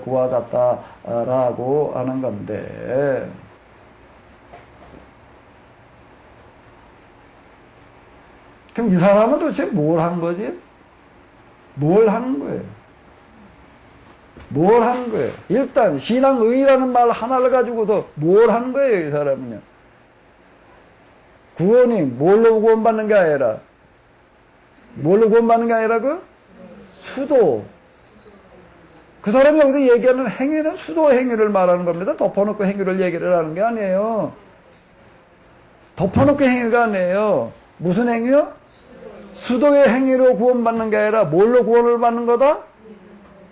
그와 같다라고 하는 건데. 그럼 이 사람은 도대체 뭘 한 거지? 뭘 하는 거예요? 뭘 하는 거예요? 일단 신앙의라는 말 하나를 가지고서 뭘 하는 거예요, 이 사람은요? 구원이 뭘로 구원받는 게 아니라 뭘로 구원받는 게 아니라고? 수도. 그 사람이 여기서 얘기하는 행위는 수도 행위를 말하는 겁니다. 덮어놓고 행위를 얘기를 하는 게 아니에요. 덮어놓고 행위가 아니에요. 무슨 행위요? 수도의 행위로 구원받는 게 아니라 뭘로 구원을 받는 거다?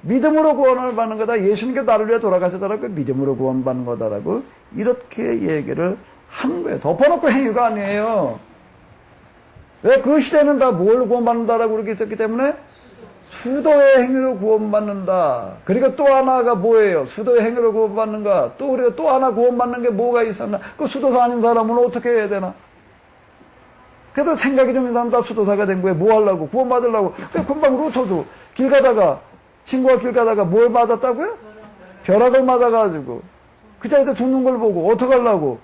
믿음으로 구원을 받는 거다. 예수님께 나를 위해 돌아가시더라고. 믿음으로 구원받는 거다라고 이렇게 얘기를 하는 거예요. 덮어놓고 행위가 아니에요. 왜? 그 시대는 다 뭘 구원받는다라고 그렇게 있었기 때문에 수도의 행위로 구원받는다. 그리고 또 하나가 뭐예요? 수도의 행위로 구원받는가? 또 우리가 또 하나 구원받는 게 뭐가 있었나? 그 수도사 아닌 사람은 어떻게 해야 되나? 그래서 생각이 좀 있는 사람 다 수도사가 된 거예요. 뭐 하려고? 구원받으려고. 금방 루터도 길 가다가 친구가 길 가다가 뭘 맞았다고요? 벼락을 맞아가지고 그 자리에서 죽는 걸 보고 어떡하려고?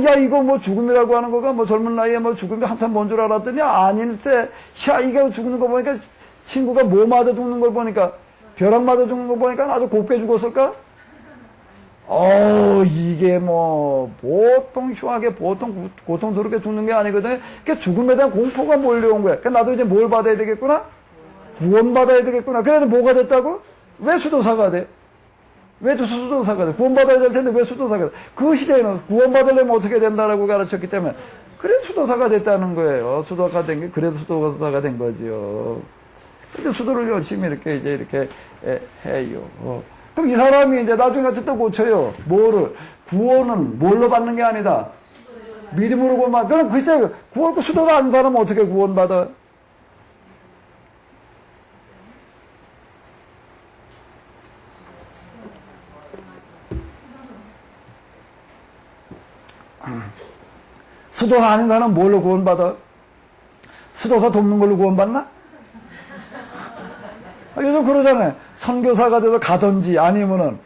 야 이거 뭐 죽음이라고 하는 거가 뭐 젊은 나이에 뭐 죽음이 한참 먼 줄 알았더니 아닐세. 야 이게 죽는 거 보니까 친구가 뭐 맞아 죽는 걸 보니까 벼락 맞아 죽는 거 보니까 아주 곱게 죽었을까? 이게 뭐 보통 흉하게 보통 고통스럽게 죽는 게 아니거든요. 그러니까 죽음에 대한 공포가 몰려온 거야. 그러니까 나도 이제 뭘 받아야 되겠구나? 구원받아야 되겠구나. 그래도 뭐가 됐다고? 왜 수도사가 돼? 왜 수도사가 돼? 구원받아야 될 텐데 왜 수도사가 돼? 그 시대에는 구원받으려면 어떻게 된다라고 가르쳤기 때문에 그래서 수도사가 됐다는 거예요. 수도사가 된 게 그래서 수도사가 된 거지요. 근데 수도를 열심히 이렇게 해요. 그럼 이 사람이 이제 나중에 같이 또 고쳐요. 뭐를? 구원은 뭘로 받는 게 아니다. 믿음으로 구원받아. 그럼 그 시대에 구원, 수도가 아닌 사람은 어떻게 구원받아? 수도사 아닌 사람은 뭘로 구원받아? 수도사 돕는 걸로 구원받나? 요즘 그러잖아요. 선교사가 돼서 가든지 아니면은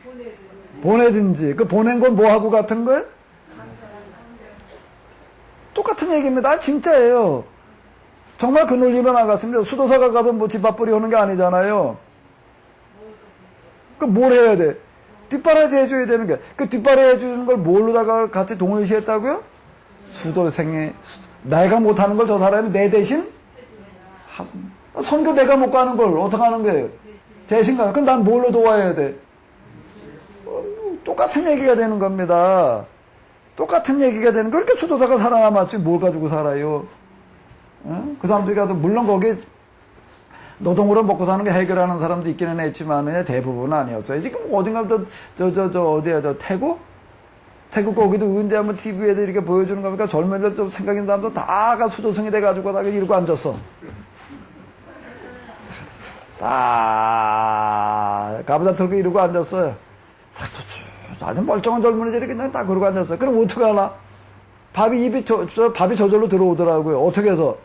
보내든지. 그 보낸 건 뭐하고 같은 거예요? 똑같은 얘기입니다. 진짜예요. 정말 그 논리로 나갔습니다. 수도사가 가서 뭐 집밥벌이 하는 게 아니잖아요. 그 뭘 해야 돼? 뒷바라지 해줘야 되는 게. 그 뒷바라지 해주는 걸 뭘로다가 같이 동일시했다고요? 수도생애. 내가 못하는 걸 저 사람이 내 대신? 선교 내가 못 가는 걸 어떻게 하는 거예요? 대신 가. 그럼 난 뭘로 도와야 돼? 똑같은 얘기가 되는 겁니다. 똑같은 얘기가 되는 거. 그렇게 수도사가 살아남았지 뭘 가지고 살아요? 그 사람들이 가서 물론 거기 노동으로 먹고 사는 게 해결하는 사람도 있기는 했지만 대부분은 아니었어요. 지금 어딘가 어디야 태국? 태국 거기도 언제 한번 TV에도 이렇게 보여주는 겁니까? 젊은이들 좀 생각 있는 사람도 다가 수도승이 돼가지고 다 이러고 앉았어. 다 가부장 털고 이러고 앉았어요. 아주 멀쩡한 젊은이들이 그냥 다 그러고 앉았어요. 그럼 어떻게 하나? 밥이 밥이 저절로 들어오더라고요. 어떻게 해서?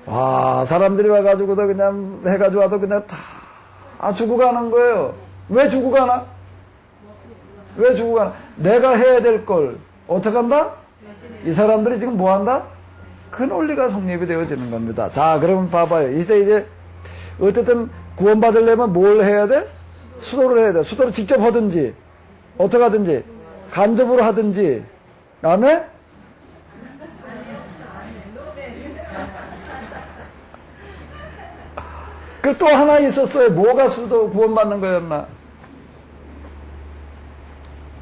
와, 사람들이 와가지고서 그냥 해가지고 와서 그냥 다 주고 가는 거예요. 왜 주고 가나? 왜 주고 가나? 내가 해야 될 걸 어떻게 한다? 이 사람들이 지금 뭐 한다? 그 논리가 성립이 되어지는 겁니다. 자, 그러면 봐봐요. 이제 어쨌든 구원받으려면 뭘 해야 돼? 수도를 해야 돼. 수도를 직접 하든지 어떻게 하든지 간접으로 하든지 다음에 그 또 하나 있었어요. 뭐가 수도 구원받는 거였나?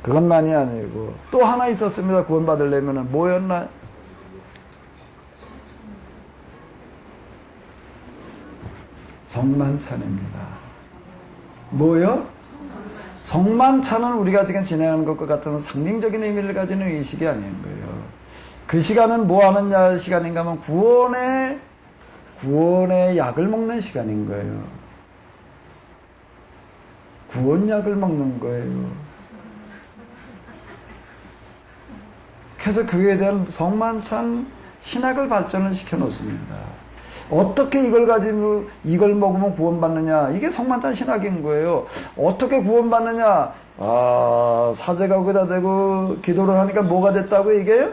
그것만이 아니고 또 하나 있었습니다. 구원받으려면 뭐였나? 성만찬입니다. 뭐요? 성만찬은 우리가 지금 진행하는 것과 같은 상징적인 의미를 가지는 의식이 아닌 거예요. 그 시간은 뭐 하는 시간인가 하면 구원의 약을 먹는 시간인 거예요. 구원약을 먹는 거예요. 그래서 그에 대한 성만찬 신학을 발전을 시켜 놓습니다. 어떻게 이걸 가지고 이걸 먹으면 구원받느냐? 이게 성만찬 신학인 거예요. 어떻게 구원받느냐? 사제가 거기다 대고 기도를 하니까 뭐가 됐다고 이게?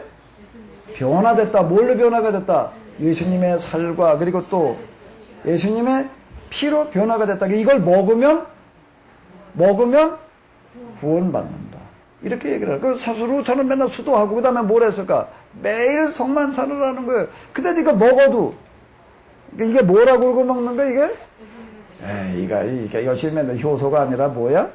변화됐다. 뭘로 변화가 됐다? 예수님의 살과 그리고 또 예수님의 피로 변화가 됐다. 이걸 먹으면 구원받는다. 이렇게 얘기를 해요. 그래서 사수로 저는 맨날 수도하고 그 다음에 뭘 했을까? 매일 성만찬을 하는 거예요. 근데 이거 먹어도 이게 뭐라고 그러고 먹는 거야 이게? 이게 열심히 맨날 효소가 아니라 뭐야?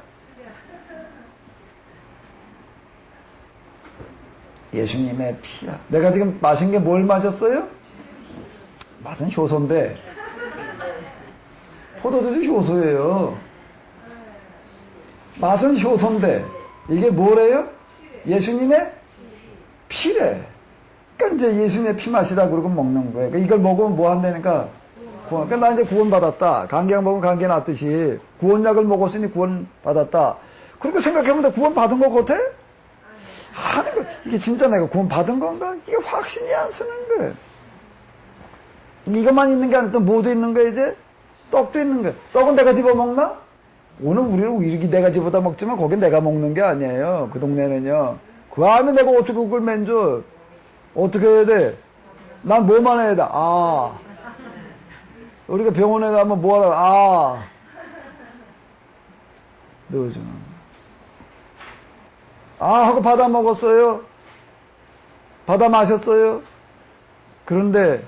예수님의 피야. 내가 지금 마신 게 뭘 마셨어요? 맛은 효소인데 포도주도 효소예요. 맛은 효소인데 이게 뭐래요? 예수님의 피래. 그러니까 이제 예수님의 피 마시다 그러고 먹는 거예요. 그러니까 이걸 먹으면 뭐 한다니까? 그러니까 나 이제 구원받았다. 감기약 먹으면 감기 났듯이 구원약을 먹었으니 구원받았다. 그렇게 생각해보면 구원받은 것 같아? 아니, 이게 진짜 내가 구원받은 건가? 이게 확신이 안 서는 거예요. 이것만 있는 게 아니라 또 뭐도 있는 거야, 이제? 떡도 있는 거야. 떡은 내가 집어먹나? 오늘 우리는 이렇게 내가 집어다 먹지만 거긴 내가 먹는 게 아니에요. 그 동네는요. 그 다음에 내가 어떻게 그걸 맨줘? 어떻게 해야 돼? 난 뭐만 해야 돼? 우리가 병원에 가면 뭐 하라? 넣어주는. 하고 받아 먹었어요? 받아 마셨어요? 그런데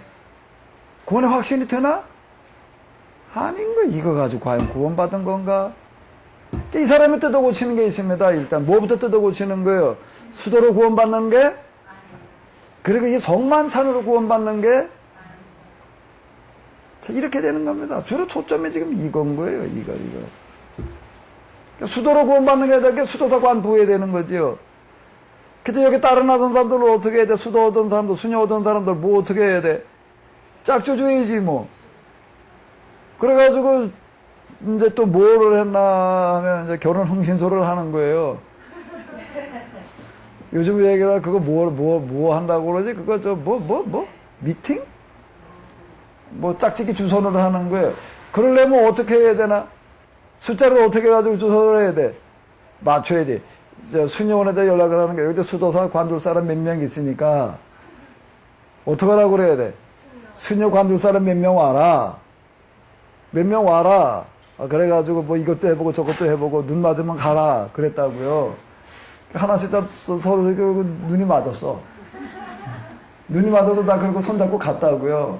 구원의 확신이 드나? 아닌 거. 이거 가지고 과연 구원받은 건가? 이 사람이 뜯어 고치는 게 있습니다. 일단 뭐부터 뜯어 고치는 거예요? 수도로 구원받는 게, 그리고 이 성만찬으로 구원받는 게, 자, 이렇게 되는 겁니다. 주로 초점이 지금 이건 거예요. 이거. 그러니까 수도로 구원받는 게 아니라 수도사 관부해야 되는 거지요. 그래서 여기 따라 나선 사람들은 어떻게 해야 돼? 수도 오던 사람들, 수녀 오던 사람들 뭐 어떻게 해야 돼? 짝조 줘야지 뭐. 그래가지고 이제 또 뭐를 했나 하면 이제 결혼 흥신소를 하는 거예요. 요즘 얘기가 그거 뭐 한다고 그러지? 그거 미팅? 뭐 짝짓기 주선을 하는 거예요. 그러려면 어떻게 해야 되나? 숫자를 어떻게 해가지고 주선을 해야 돼? 맞춰야지. 수녀원에다 연락을 하는 거예요. 여기 수도사 관둘 사람 몇 명 있으니까 어떻게 하라고 그래야 돼? 수녀 관둘 사람 몇 명 와라. 몇 명 와라. 그래가지고 뭐 이것도 해보고 저것도 해보고 눈 맞으면 가라. 그랬다고요. 하나씩 다 서로 눈이 맞았어. 눈이 맞아도 다 그러고 손잡고 갔다고요.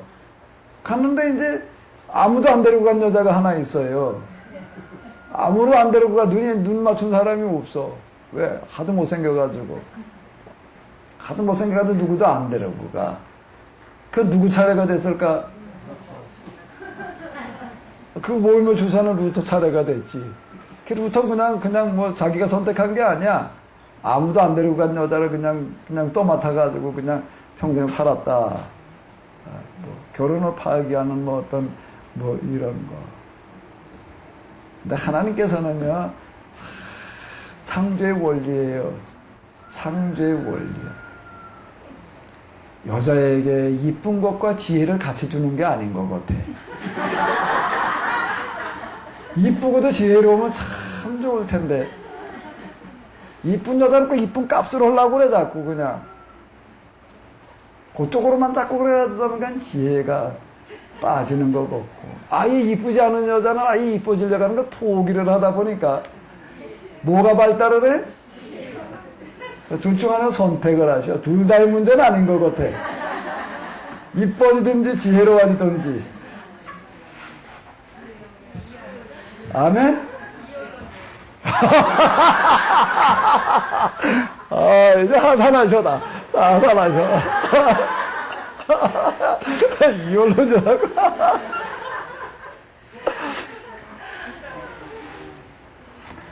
갔는데 이제 아무도 안 데리고 간 여자가 하나 있어요. 아무도 안 데리고 가. 눈 맞춘 사람이 없어. 왜? 하도 못생겨가지고. 하도 못생겨가지고 누구도 안 데리고 가. 그 누구 차례가 됐을까? 그 모임을 주사는 루터 차례가 됐지. 그 루터 그냥 뭐 자기가 선택한 게 아니야. 아무도 안 데리고 간 여자를 그냥 떠맡아가지고 그냥 평생 살았다. 뭐 결혼을 파기하는 뭐 어떤 뭐 이런 거. 근데 하나님께서는요, 창조의 원리예요. 창조의 원리요. 여자에게 이쁜 것과 지혜를 같이 주는 게 아닌 것 같아. 이쁘고도 지혜로우면 참 좋을 텐데. 이쁜 여자는 꼭 이쁜 값으로 하려고 그래, 자꾸 그냥. 그쪽으로만 자꾸 그러다 보니까 지혜가 빠지는 것 같고. 아예 이쁘지 않은 여자는 아예 이뻐지려고 하는 걸 포기를 하다 보니까 뭐가 발달을 해? 둘 중 하나 선택을 하셔. 둘 다의 문제는 아닌 것 같아. 이뻐지든지 지혜로워지든지. 아멘? 이제 하산하셔다. 하산하셔. 이혼론자라고.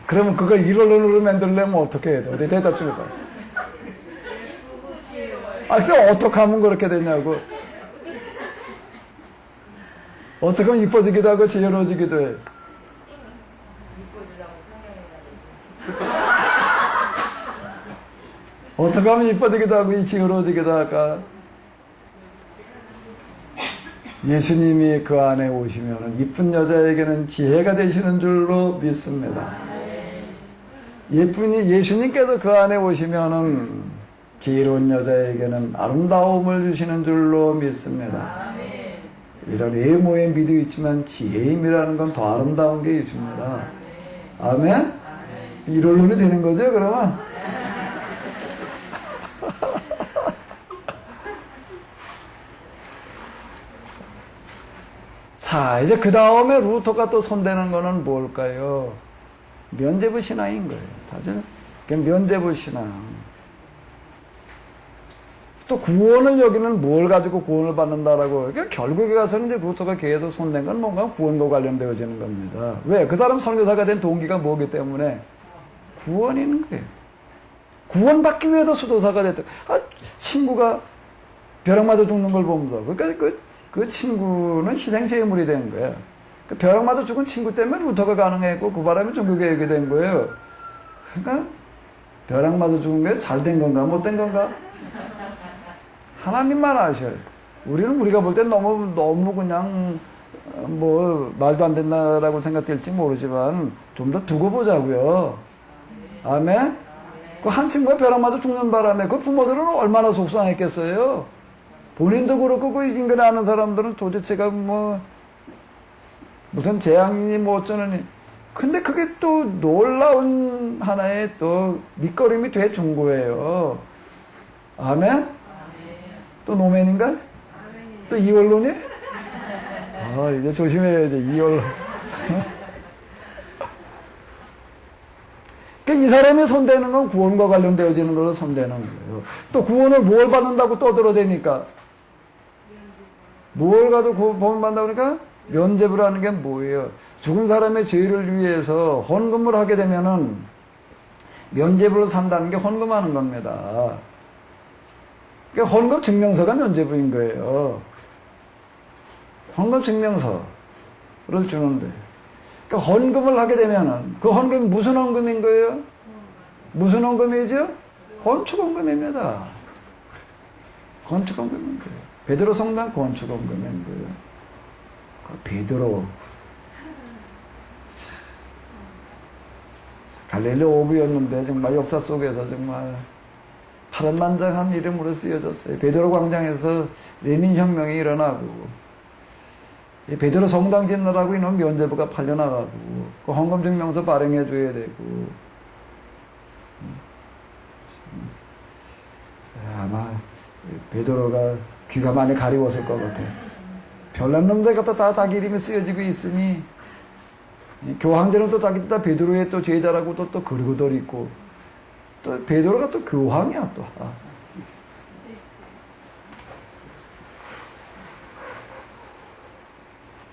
그러면 그걸 이론으로 만들려면 어떻게 해야 돼? 어디 대답 좀 해봐. 그래서 어떻게 하면 그렇게 되냐고. 어떻게 하면 이뻐지기도 하고 지혜로워지기도 해. 어떻게 하면 이뻐지기도 하고 지혜로워지기도 할까? 예수님이 그 안에 오시면 이쁜 여자에게는 지혜가 되시는 줄로 믿습니다. 예수님께서 그 안에 오시면은 지혜로운 여자에게는 아름다움을 주시는 줄로 믿습니다. 이런 외모에 믿음이 있지만 지혜임이라는 건 더 아름다운 게 있습니다. 아멘? 이론론이 되는 거죠, 그러면? 자, 이제 그 다음에 루터가 또 손대는 거는 뭘까요? 면죄부 신앙인 거예요. 다들 면죄부 신앙. 또 구원을 여기는 뭘 가지고 구원을 받는다라고. 그러니까 결국에 가서는 이제 루터가 계속 손댄 건 뭔가 구원과 관련되어지는 겁니다. 왜? 그 사람 선교사가 된 동기가 뭐기 때문에? 구원인 거예요. 구원받기 위해서 수도사가 됐다. 친구가 벼락 맞아 죽는 걸 보면서. 그러니까 그 친구는 희생제물이 된 거예요. 그 벼락 맞아 죽은 친구 때문에 루터가 가능했고 그 바람에 종교개혁이 된 거예요. 그러니까 벼락 맞아 죽은 게 잘 된 건가 못 된 건가? 하나님만 아셔요. 우리가 볼 땐 너무 그냥 뭐 말도 안 된다라고 생각될지 모르지만 좀 더 두고 보자고요. 아멘? 그 한 친구가 벼락 맞아 죽는 바람에 그 부모들은 얼마나 속상했겠어요. 본인도 그렇고 그 인근에 아는 사람들은 도대체가 뭐 무슨 재앙이니 뭐 어쩌느니. 근데 그게 또 놀라운 하나의 또 밑거름이 돼 준 거예요. 아멘? 또 노맨인가? 또 이원론이? 이제 조심해야지, 이원론. 그러니까 이 사람이 손대는 건 구원과 관련되어지는 걸로 손대는 거예요. 또 구원을 뭘 받는다고 떠들어대니까? 뭘 가지고 구원 받는다고 그러니까? 면죄부라는 게 뭐예요? 죽은 사람의 죄를 위해서 헌금을 하게 되면은 면죄부로 산다는 게 헌금하는 겁니다. 그러니까 헌금 증명서가 면죄부인 거예요. 헌금 증명서를 주는데. 그러니까 헌금을 하게 되면은 그 헌금이 무슨 헌금인 거예요? 무슨 헌금이죠? 건축헌금입니다. 건축헌금인 거예요. 베드로 성당 건축헌금인 거예요. 베드로 갈릴리 오브였는데 정말 역사 속에서 정말 파란만장한 이름으로 쓰여졌어요. 베드로 광장에서 레닌 혁명이 일어나고 베드로 성당 짓느라고 이놈 면죄부가 팔려나가고 그 헌금 증명서 발행해 줘야 되고 아마 베드로가 귀가 많이 가리웠을 것 같아요. 별난 놈들 갖다 다 이름이 쓰여지고 있으니 교황들은 또 자기 다 베드로의 또 제자라고 또 그리고들 있고 또 베드로가 또 교황이야 또.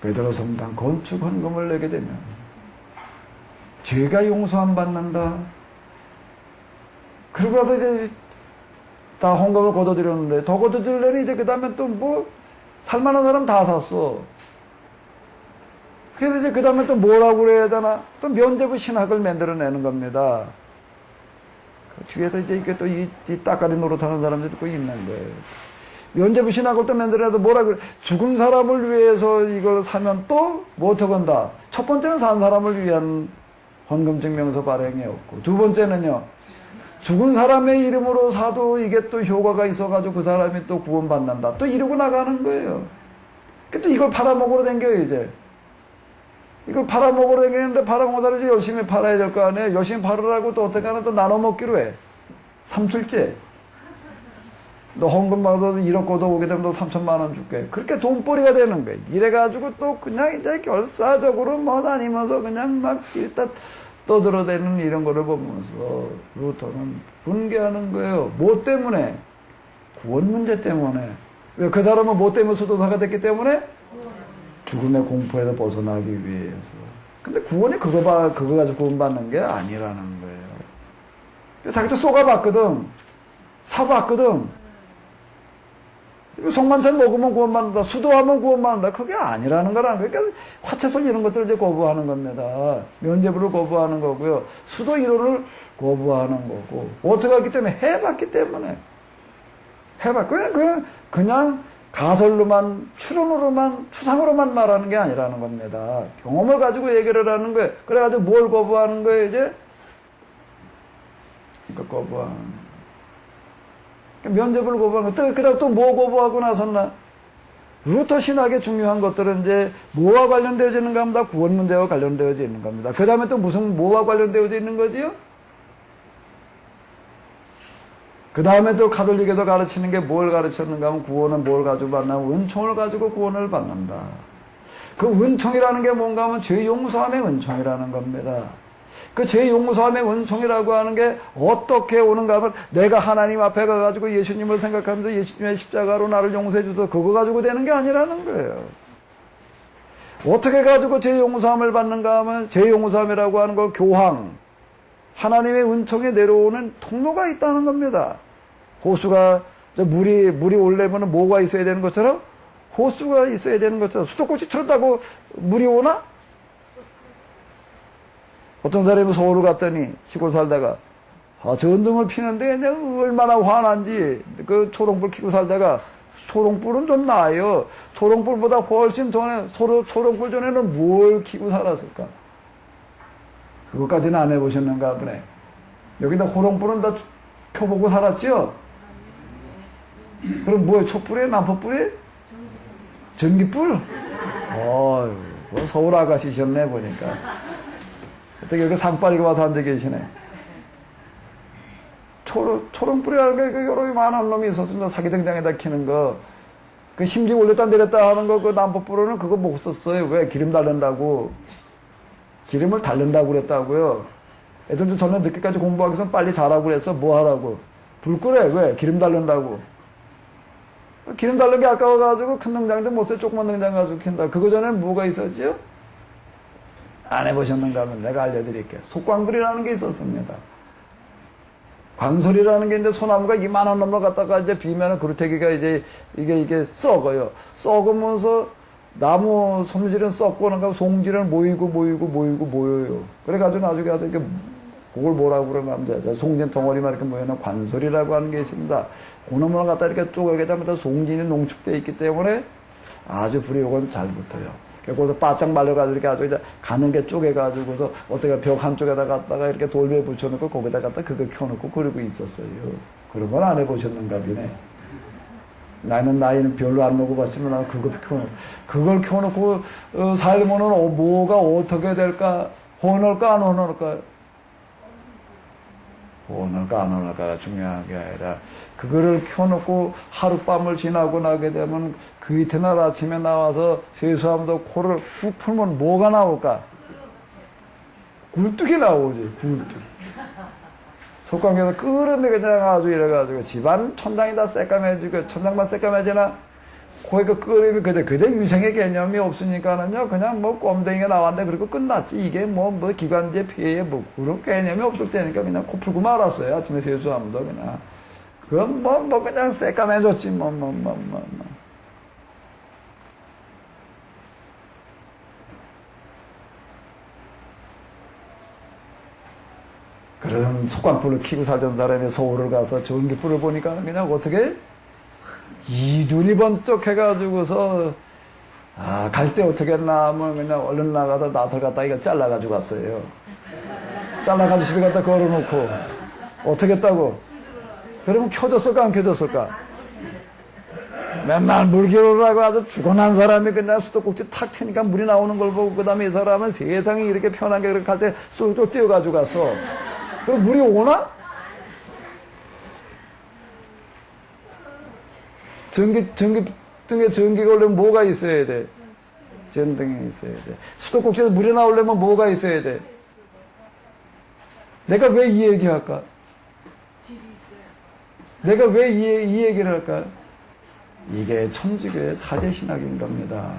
베드로 성당 건축 헌금을 내게 되면 죄가 용서함 받는다. 그러고 나서 이제 다 헌금을 걷어들였는데, 더 걷어들려니 이제 그 다음에 또 뭐, 살만한 사람 다 샀어. 그래서 이제 그 다음에 또 뭐라고 그래야 되나? 또 면죄부 신학을 만들어내는 겁니다. 그 뒤에서 이제 이게 또 이 따까리 노릇하는 사람들이 또 있는 거예요. 면죄부 신학을 또 만들어내도 뭐라 그래? 죽은 사람을 위해서 이걸 사면 또 뭐 어떡한다? 첫 번째는 산 사람을 위한 헌금증명서 발행이었고, 두 번째는요, 죽은 사람의 이름으로 사도 이게 또 효과가 있어가지고 그 사람이 또 구원받는다. 또 이러고 나가는 거예요. 또 이걸 팔아먹으러 댕겨요, 이제. 이걸 팔아먹으러 댕기는데 팔아먹어서 열심히 팔아야 될 거 아니에요. 열심히 팔으라고 또 어떻게 하나 또 나눠 먹기로 해. 삼출제. 너 헌금 받아서 1억 걷어오게 되면 너 3천만 원 줄게. 그렇게 돈벌이가 되는 거예요. 이래가지고 또 그냥 이제 결사적으로 뭐 다니면서 그냥 막 일단 떠들어대는 이런 거를 보면서 루터는 분개하는 거예요. 뭐 때문에? 구원 문제 때문에. 왜? 그 사람은 뭐 때문에 수도사가 됐기 때문에? 죽음의 공포에서 벗어나기 위해서. 근데 구원이 그거 가지고 구원받는 게 아니라는 거예요. 자기도 쏘가봤거든. 사봤거든. 성만찬 먹으면 구원받는다. 수도하면 구원받는다. 그게 아니라는 거라. 그러니까 화채설 이런 것들을 이제 거부하는 겁니다. 면죄부를 거부하는 거고요. 수도 이론을 거부하는 거고. 어떻게 하기 때문에? 해봤기 때문에. 그냥 가설로만, 추론으로만, 추상으로만 말하는 게 아니라는 겁니다. 경험을 가지고 얘기를 하는 거예요. 그래가지고 뭘 거부하는 거예요, 이제? 그러니까 거부하는 거예요. 면죄부를 거부하는 거. 그다음 또 뭐 거부하고 나섰나? 루터 신학의 중요한 것들은 이제 뭐와 관련되어져 있는가 하면 다 구원 문제와 관련되어져 있는 겁니다. 그 다음에 또 무슨 뭐와 관련되어져 있는 거지요? 그 다음에 또 가톨릭에서 가르치는 게 뭘 가르쳤는가 하면 구원은 뭘 가지고 받나? 은총을 가지고 구원을 받는다. 그 은총이라는 게 뭔가 하면 죄 용서함의 은총이라는 겁니다. 그 죄 용서함의 은총이라고 하는 게 어떻게 오는가 하면 내가 하나님 앞에 가가지고 예수님을 생각하면서 예수님의 십자가로 나를 용서해 줘서 그거 가지고 되는 게 아니라는 거예요. 어떻게 가지고 죄 용서함을 받는가 하면 죄 용서함이라고 하는 거 교황, 하나님의 은총이 내려오는 통로가 있다는 겁니다. 호수가 물이 오려면 뭐가 있어야 되는 것처럼 호수가 있어야 되는 것처럼 수도꼭지 틀었다고 물이 오나? 어떤 사람이 서울을 갔더니 시골 살다가 전등을 피는데 그냥 얼마나 화난지 그 초롱불 켜고 살다가 초롱불은 좀 나아요. 초롱불보다 훨씬 전에 초롱불 전에는 뭘 켜고 살았을까? 그것까지는 안 해보셨는가 보네. 여기다 호롱불은 다 켜보고 살았죠? 그럼 뭐예요? 촛불이에요? 난파불이에요? 전기불? 어휴, 서울 아가씨셨네 보니까. 어떻게 여기 상빠리가 와서 앉아 계시네. 초롱불이라는 게 여러 많은 놈이 있었습니다. 사기등장에다 키는 거. 그 심지 올렸다 내렸다 하는 거, 그 난파불로는 그거 못 썼어요. 왜? 기름 달른다고. 기름을 달른다고 그랬다고요. 애들도 저는 늦게까지 공부하기 위해서 빨리 자라고 그랬어. 뭐 하라고? 불 끄래. 왜? 기름 달른다고. 기름 달는 게 아까워가지고 큰 능장인데 못 써. 조그만 능장 가지고 킨다. 그거 전에는 뭐가 있었지요? 안 해보셨는가 하면 내가 알려드릴게요. 속광불이라는 게 있었습니다. 광솔이라는 게 있는데 소나무가 이만한 놈을 갖다가 이제 비면은 그루테기가 이제 이게 썩어요. 썩으면서 나무 섬질은 썩고 나가 송질은 모여요. 그래가지고 나중에 아주 이렇게 그걸 뭐라고 그러면 송진 덩어리만 이렇게 모여는 관솔이라고 하는 게 있습니다. 그놈을 갖다 이렇게 쪼개게 되면 송진이 농축되어 있기 때문에 아주 불이 요건 잘 붙어요. 거기서 바짝 말려가지고 이렇게 아주 이제 가는 게 쪼개가지고서 어떻게 벽 한쪽에다 갖다가 이렇게 돌배 붙여놓고 거기다 갖다 그거 켜놓고 그러고 있었어요. 그런 건 안 해보셨는가 보네. 나이는 별로 안 먹어봤지만 나는 그걸 켜놓고 살면은 뭐가 어떻게 될까? 혼을까 안 혼을까? 혼을까 안 혼을까가 중요한 게 아니라 그거를 켜놓고 하룻밤을 지나고 나게 되면 그 이튿날 아침에 나와서 세수하면서 코를 훅 풀면 뭐가 나올까? 굴뚝이 나오지, 굴뚝. 속광에서 끄름이 그냥 아주 이래가지고 집안 천장이 다 새까매지고 천장만 새까매지나 거기 그 끓이면 그대 위생의 개념이 없으니까는요, 그냥 뭐 껌댕이가 나왔는데 그리고 끝났지. 이게 뭐 기관지 폐에 뭐 그런 개념이 없을 때니까 그냥 코 풀고 말았어요. 아침에 세수하면서 그냥. 그건 그냥 새까매졌지, 그런 속광불을 켜고 살던 사람이 서울을 가서 전기불을 보니까 그냥 어떻게 이 눈이 번쩍 해가지고서 갈 때 어떻게 했나 하면 그냥 얼른 나가서 나설 갖다 이거 잘라가지고 갔어요. 잘라가지고 집에 갖다 걸어놓고 어떻게 했다고? 그러면 켜졌을까 안 켜졌을까? 맨날 물 기울으라고 아주 죽어난 사람이 그냥 수도꼭지 탁 트니까 물이 나오는 걸 보고 그 다음에 이 사람은 세상이 이렇게 편하게 그렇게 할 때 쏙쏙 뛰어가지고 갔어. 그럼 물이 오나? 등에 전기가 오려면 뭐가 있어야 돼? 전등이 있어야 돼. 수도꼭지에서 물이 나오려면 뭐가 있어야 돼? 내가 왜 이 얘기 할까? 내가 왜 이 얘기를 할까? 이게 천주교의 사제신학인 겁니다.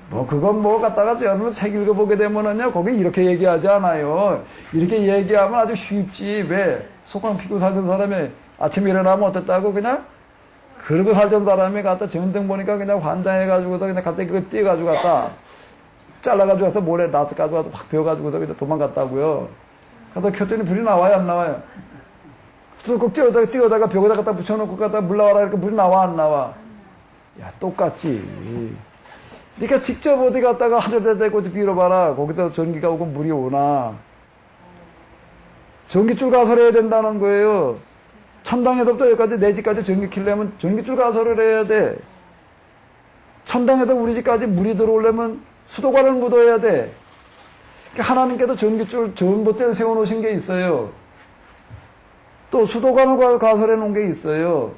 그건 갖다가 여러분 책 읽어보게 되면은요, 거기 이렇게 얘기하지 않아요. 이렇게 얘기하면 아주 쉽지. 왜? 속광 피고 살던 사람이 아침에 일어나면 어땠다고 그냥? 그러고 살던 사람이 갖다 전등 보니까 그냥 환장해가지고서 그냥 갑자기 그거 띄어가지고 갔다. 잘라가지고 가서 몰래 나서 가지고 확 베어가지고서 그냥 도망갔다고요. 가서 켰더니 불이 나와요, 안 나와요? 꼭 띄어다가 벽에다 갖다 붙여놓고 갖다 물 나와라 이렇게 물이 나와, 안 나와? 야, 똑같지. 그러니까 직접 어디 갔다가 하늘에 대고 빌어봐라. 거기다 전기가 오고 물이 오나. 전기줄 가설을 해야 된다는 거예요. 천당에서부터 여기까지 내 집까지 전기 켜려면 전기줄 가설을 해야 돼. 천당에서 우리 집까지 물이 들어오려면 수도관을 묻어야 돼. 그러니까 하나님께서 전기줄 전봇대를 세워놓으신 게 있어요. 또 수도관을 가설해 놓은 게 있어요.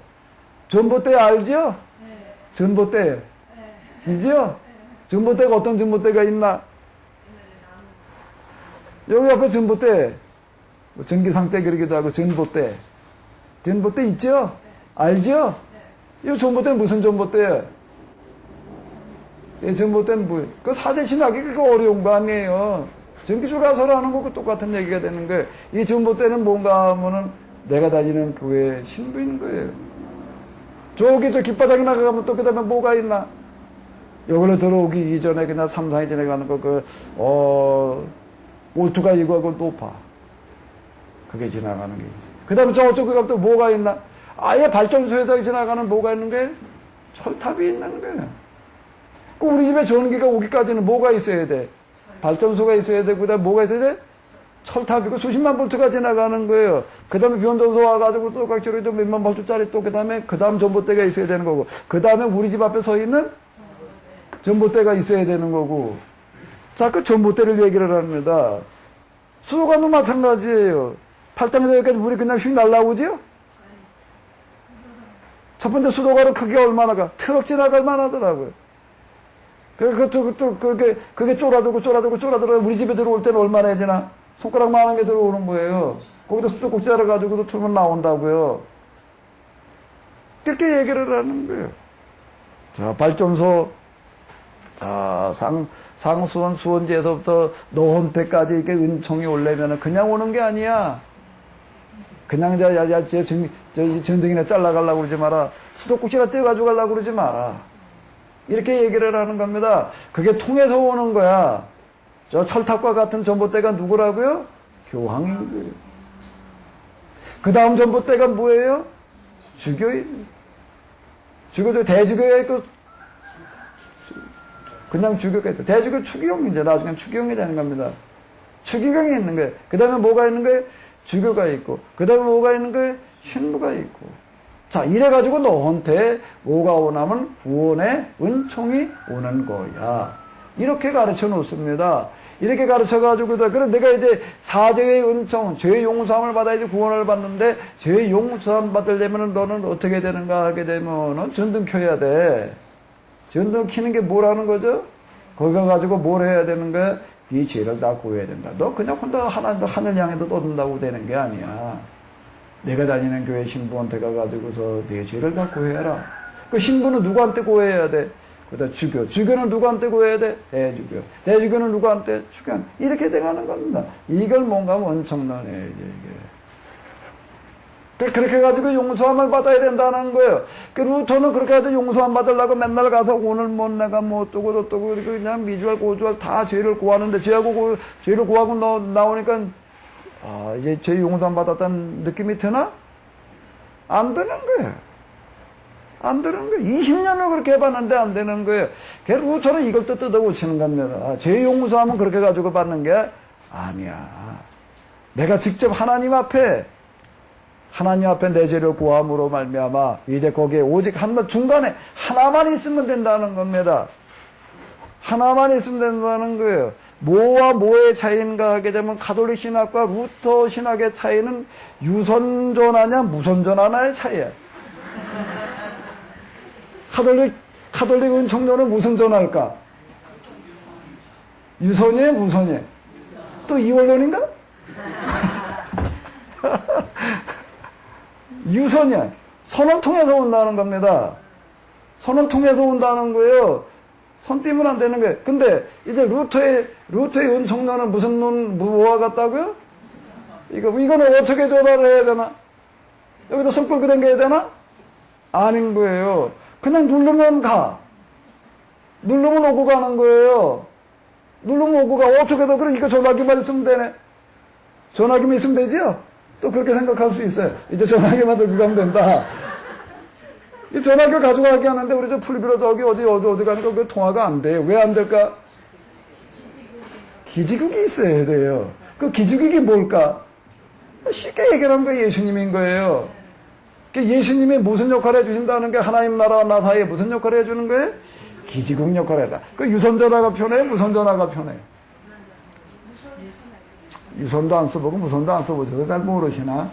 전봇대 알죠? 네. 전봇대. 네. 이죠? 전봇대가 어떤 전봇대가 있나? 여기 앞에 전봇대. 전기상대 그러기도 하고 전봇대. 전봇대 있죠? 네. 알죠? 네. 이 전봇대는 무슨 전봇대예요? 이 전봇대는 뭐예요? 그 사대신학이 그렇게 어려운 거 아니에요. 전기줄 가설하는 거고 똑같은 얘기가 되는 거예요. 이 전봇대는 뭔가 하면은 내가 다니는 교회 신부인 거예요. 저기 저 깃바닥에 나가면 또 그 다음에 뭐가 있나? 여기로 들어오기 이전에 그냥 3, 4일 전에 가는 거, 몰투가 이거하고 높아. 그게 지나가는 게 있어. 그 다음에 저쪽에 가면 또 뭐가 있나? 아예 발전소에서 지나가는 뭐가 있는 거예요? 철탑이 있는 거예요. 그 우리 집에 전기가 오기까지는 뭐가 있어야 돼? 발전소가 있어야 되고, 그 다음에 뭐가 있어야 돼? 철탑이고 수십만 볼트가 지나가는 거예요. 그 다음에 변전소 와가지고 또 각처로 몇만 볼트짜리 또 그 다음 전봇대가 있어야 되는 거고, 그 다음에 우리 집 앞에 서 있는 전봇대가 있어야 되는 거고. 자, 그 전봇대를 얘기를 합니다. 수도관도 마찬가지예요. 팔당에서 여기까지 물이 그냥 휙 날라오지요? 첫 번째 수도관은 크기가 얼마나 가? 트럭 지나갈 만하더라고요. 그게 쫄아들고 우리 집에 들어올 때는 얼마나 해지나? 손가락만한 게 들어오는 거예요. 거기다 수도꼭지 알아가지고도 틀면 나온다고요. 그렇게 얘기를 하는 거예요. 자, 발전소, 자, 상수원, 수원지에서부터 노원태까지 이렇게 은총이 오려면 그냥 오는 게 아니야. 그냥 전등이나 잘라가려고 그러지 마라. 수도꼭지나 떼어가지고 가려고 그러지 마라. 이렇게 얘기를 하는 겁니다. 그게 통해서 오는 거야. 저 철탑과 같은 전봇대가 누구라고요? 교황인 거예요. 그 다음 전봇대가 뭐예요? 주교인. 대주교가 있고, 그냥 주교가 있고, 대주교 추기경이 이제 나중에 추기경이 되는 겁니다. 추기경이 있는 거예요. 그 다음에 뭐가 있는 거예요? 주교가 있고, 그 다음에 뭐가 있는 거예요? 신부가 있고. 자, 이래가지고 너한테 뭐가 오나면 구원의 은총이 오는 거야. 이렇게 가르쳐 놓습니다. 이렇게 가르쳐 가지고, 그래, 내가 이제 사죄의 은총, 죄 용서함을 받아야지 구원을 받는데, 죄 용서함 받으려면 너는 어떻게 되는가 하게 되면은 전등 켜야 돼. 전등 켜는 게 뭐라는 거죠? 거기 가가지고 뭘 해야 되는 거야? 네 죄를 다 구해야 된다. 너 그냥 혼자 하늘 향해서 떠든다고 되는 게 아니야. 내가 다니는 교회 신부한테 가가지고서 네 죄를 다 구해라. 그 신부는 누구한테 고해야 돼? 그다 주교. 주교는 누구한테 고해야 돼? 대주교. 대주교는 누구한테? 주교. 이렇게 돼가는 겁니다. 이걸 뭔가 엄청난 애죠, 이게. 그렇게 가지고 용서함을 받아야 된다는 거예요. 그 루터는 그렇게 가지고 용서함 받으려고 맨날 가서 오늘 뭐 내가 뭐 어떠고 저떠고 그냥 미주알 고주알 다 죄를 고하는데 죄를 고하고 나오니까 아 이제 죄 용서함 받았다는 느낌이 드나? 안 드는 거예요. 안 되는 거예요. 20년을 그렇게 해봤는데 안 되는 거예요. 그 루터는 이걸 또 뜯어고치는 겁니다. 죄 용서함은 그렇게 가지고 받는 게 아니야. 내가 직접 하나님 앞에 내 죄를 구함으로 말미암아 이제 거기에 오직 한 중간에 하나만 있으면 된다는 겁니다. 하나만 있으면 된다는 거예요. 뭐와 뭐의 차이인가 하게 되면 가톨릭 신학과 루터 신학의 차이는 유선전하냐 무선전하냐의 차이야. 카톨릭 은총료는 무슨 전할까? 유선이에요, 무선이에요? 또 이원론인가? 유선이야. 선을 통해서 온다는 겁니다. 선을 통해서 온다는 거예요. 선 띄면 안 되는 거예요. 근데 이제 루터의 은총료는 뭐와 같다고요? 이거는 어떻게 조달해야 되나? 여기다 손 끌고 다녀야 되나? 아닌 거예요. 그냥 누르면 가. 누르면 오고 가는 거예요. 누르면 오고 가. 어떻게든 그러니까 전화기만 있으면 되네. 전화기만 있으면 되죠? 또 그렇게 생각할 수 있어요. 이제 전화기만 들고 가면 된다. 이 전화기를 가져가게 하는데 우리 저 풀비로 저기 어디 가니까 그 통화가 안 돼요. 왜 안 될까? 기지국이 있어야 돼요. 그 기지국이 뭘까? 쉽게 얘기하는 거 예수님인 거예요. 예수님이 무슨 역할을 해주신다는 게 하나님 나라와 나 사이에 무슨 역할을 해주는 거예요? 기지국 역할을 해다. 그 유선전화가 편해요? 무선전화가 편해요? 유선도 안 써보고 무선도 안 써보셔서 잘 모르시나?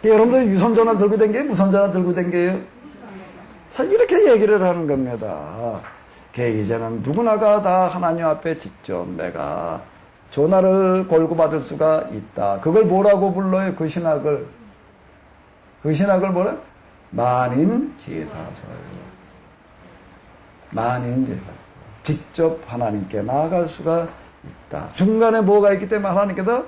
여러분들 유선전화 들고 댕겨요? 무선전화 들고 댕겨요? 자, 이렇게 얘기를 하는 겁니다. 이제는 누구나가 다 하나님 앞에 직접 내가 전화를 걸고 받을 수가 있다. 그걸 뭐라고 불러요? 그 신학을 뭐라? 만인제사설. 직접 하나님께 나아갈 수가 있다. 중간에 뭐가 있기 때문에 하나님께서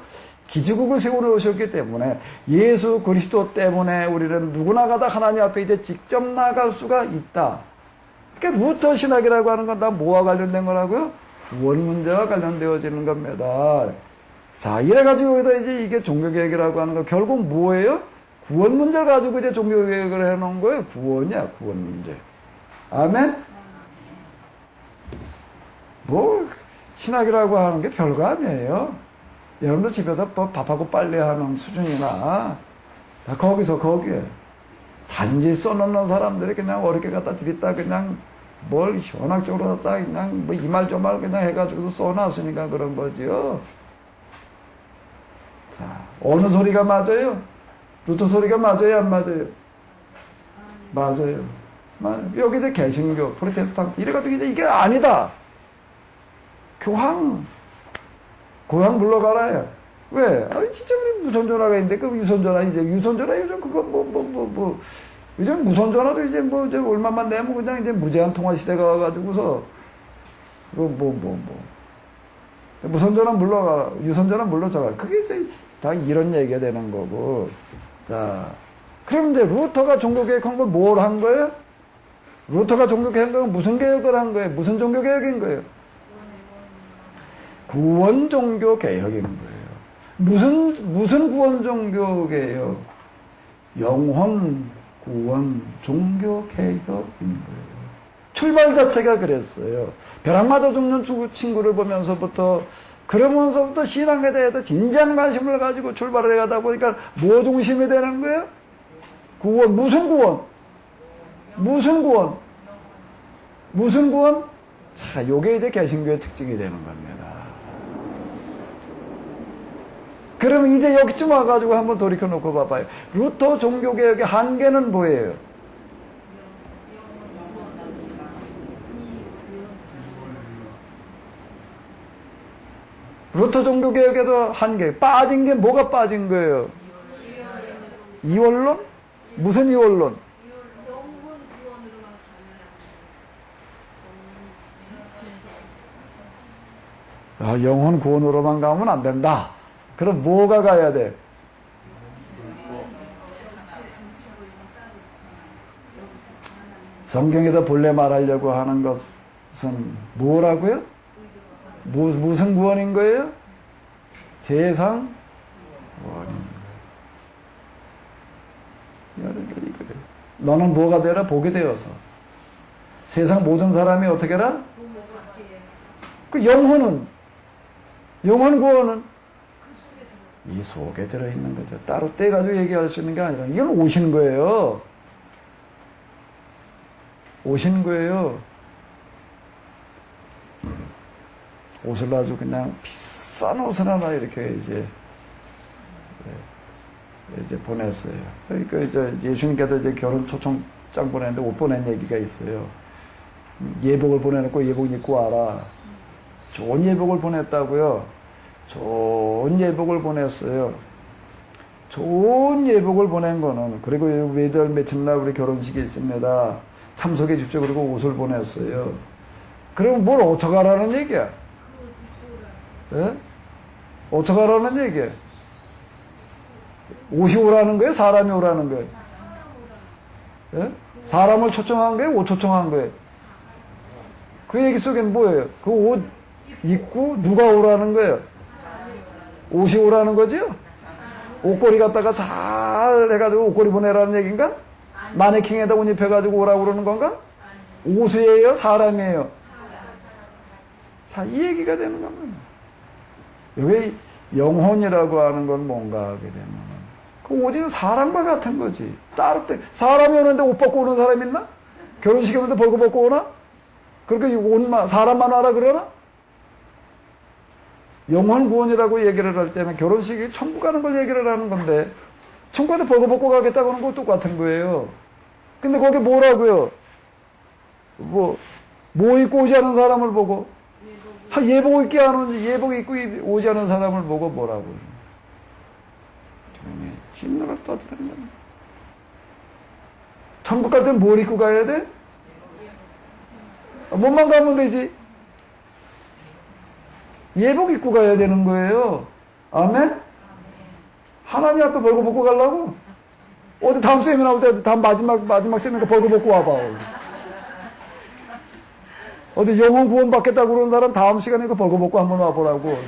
기지국을 세워놓으셨기 때문에 예수 그리스도 때문에 우리는 누구나가 다 하나님 앞에 이제 직접 나아갈 수가 있다. 그러니까 루터 신학이라고 하는 건 다 뭐와 관련된 거라고요? 구원 문제와 관련되어지는 겁니다. 자, 이래가지고 여기다 이제 이게 종교개혁이라고 하는 거 결국 뭐예요? 구원 문제를 가지고 이제 종교개혁을 해놓은 거예요. 구원 문제. 아멘? 뭐, 신학이라고 하는 게 별거 아니에요. 여러분들 집에서 밥하고 빨래하는 수준이나, 다 거기서 거기에. 단지 써놓는 사람들이 그냥 어렵게 갖다 드렸다, 그냥 뭘 현학적으로 갖다 그냥 뭐 이 말 저 말 그냥 해가지고 써놨으니까 그런 거지요. 자, 어느 소리가 맞아요? 루터 소리가 맞아요, 안 맞아요? 맞아요. 여기 이제 개신교, 프로테스탄트, 이래가지고 이제 이게 아니다. 고향 물러가라요. 왜? 진짜 우리 무선전화가 있는데, 그 유선전화, 이제 유선전화 요즘 그거 요즘 무선전화도 이제 이제 얼마만 내면 그냥 이제 무제한 통화 시대가 와가지고서, 무선전화 유선전화 물러가라. 그게 이제 다 이런 얘기가 되는 거고. 자, 그럼 이제 루터가 종교개혁한 건 뭘 한 거예요? 루터가 종교개혁한 건 무슨 개혁을 한 거예요? 무슨 종교개혁인 거예요? 구원 종교개혁인 거예요. 무슨 구원 종교개혁? 영혼 구원 종교개혁인 거예요. 출발 자체가 그랬어요. 벼락 맞아 죽는 친구를 그러면서부터 신앙에 대해서 진지한 관심을 가지고 출발을 해가다 보니까 뭐 중심이 되는 거예요? 구원. 무슨 구원? 자, 요게 이제 개신교의 특징이 되는 겁니다. 그러면 이제 여기쯤 와가지고 한번 돌이켜놓고 봐봐요. 루터 종교개혁의 한계는 뭐예요? 루터 종교개혁에도 한계. 빠진 게 뭐가 빠진 거예요? 이원론? 무슨 이원론? 영혼 구원으로만 가면 안 된다. 그럼 뭐가 가야 돼? 성경에다 본래 말하려고 하는 것은 뭐라고요? 무슨 구원인 거예요? 세상 구원인 거예요. 너는 뭐가 되라? 복이 되어서. 세상 모든 사람이 어떻게 해라? 그 영혼 구원은 이 속에 들어있는 거죠. 따로 떼가지고 얘기할 수 있는 게 아니라 이건 오신 거예요. 오신 거예요. 옷을 아주 그냥 비싼 옷을 하나 이렇게 이제 보냈어요. 그러니까 이제 예수님께서 이제 결혼 초청장 보냈는데 옷 보낸 얘기가 있어요. 예복을 보내놓고 예복 입고 와라. 좋은 예복을 보냈다고요. 좋은 예복을 보냈어요. 좋은 예복을 보낸 거는, 그리고 매달 며칠 날 우리 결혼식이 있습니다. 참석해 주십시오. 그리고 옷을 보냈어요. 그럼 뭘 어떻게 하라는 얘기야? 예? 어떻게 하라는 얘기야? 옷이 오라는 거예요? 사람이 오라는 거예요? 예? 사람을 초청한 거예요? 옷 초청한 거예요? 그 얘기 속엔 뭐예요? 그 옷 입고 누가 오라는 거예요? 옷이 오라는 거죠? 옷걸이 갖다가 잘 해가지고 옷걸이 보내라는 얘기인가? 마네킹에다 옷 입혀가지고 오라고 그러는 건가? 옷이에요? 사람이에요? 자, 이 얘기가 되는 겁니다. 여기 영혼이라고 하는 건 뭔가 하게 되면 그 옷은 사람과 같은 거지. 따로 사람이 오는데 옷 벗고 오는 사람 있나? 결혼식에 오는데 벌거 벗고 오나? 그렇게 옷만 사람만 와라 그러나? 영혼 구원이라고 얘기를 할 때는 결혼식이 천국 가는 걸 얘기를 하는 건데 천국한테 벌거 벗고 가겠다고 하는 거 똑같은 거예요. 근데 거기 뭐라고요? 뭐 입고 오지 않은 사람을 보고 예복 입게 하는 예복 입고 오지 않은 사람을 보고 뭐라고 주님이 진노를 떠드는 겁니다. 천국 갈 때는 뭘 입고 가야 돼? 몸만 가면 되지. 예복 입고 가야 되는 거예요. 아멘? 하나님 앞에 벌거 벗고 가려고? 어디 다음 세미나 올 때 다음 마지막 세미나 벌거 벗고 와봐. 어디 영혼 구원 받겠다고 그러는 사람 다음 시간에 그 벌거 벗고 한번 와보라고.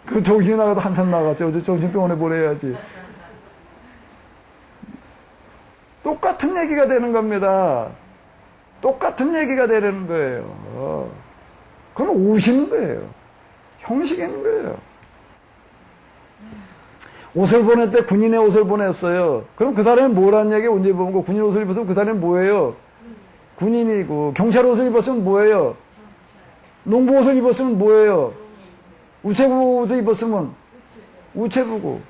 그 정신이 나가도 한참 나갔죠. 어제 정신병원에 보내야지. 똑같은 얘기가 되는 겁니다. 똑같은 얘기가 되는 거예요. 그건 오시는 거예요. 형식인 거예요. 옷을 보낼 때 군인의 옷을 보냈어요. 그럼 그 사람이 뭐라는 얘기예요? 언제 보는 거? 군인 옷을 입었으면 그 사람이 뭐예요? 군인이고. 경찰 옷을 입었으면 뭐예요? 농부 옷을 입었으면 뭐예요? 우체부 옷을 입었으면 우체부고.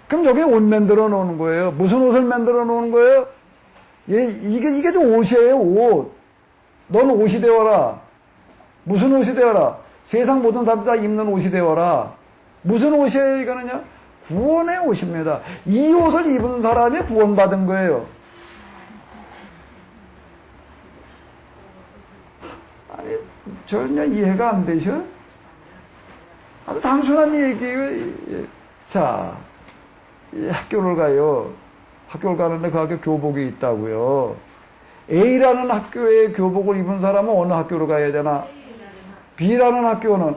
그럼 여기에 옷 만들어 놓는 거예요. 무슨 옷을 만들어 놓는 거예요? 이게 좀 옷이에요, 옷. 너는 옷이 되어라. 무슨 옷이 되어라? 세상 모든 사람들 다 입는 옷이 되어라. 무슨 옷이에요, 이거는요? 구원의 옷입니다. 이 옷을 입은 사람이 구원받은 거예요. 아니, 전혀 이해가 안 되셔? 아주 단순한 얘기예요. 자, 학교를 가요. 학교를 가는데 그 학교 교복이 있다고요. A라는 학교에 교복을 입은 사람은 어느 학교로 가야 되나? B라는 학교는?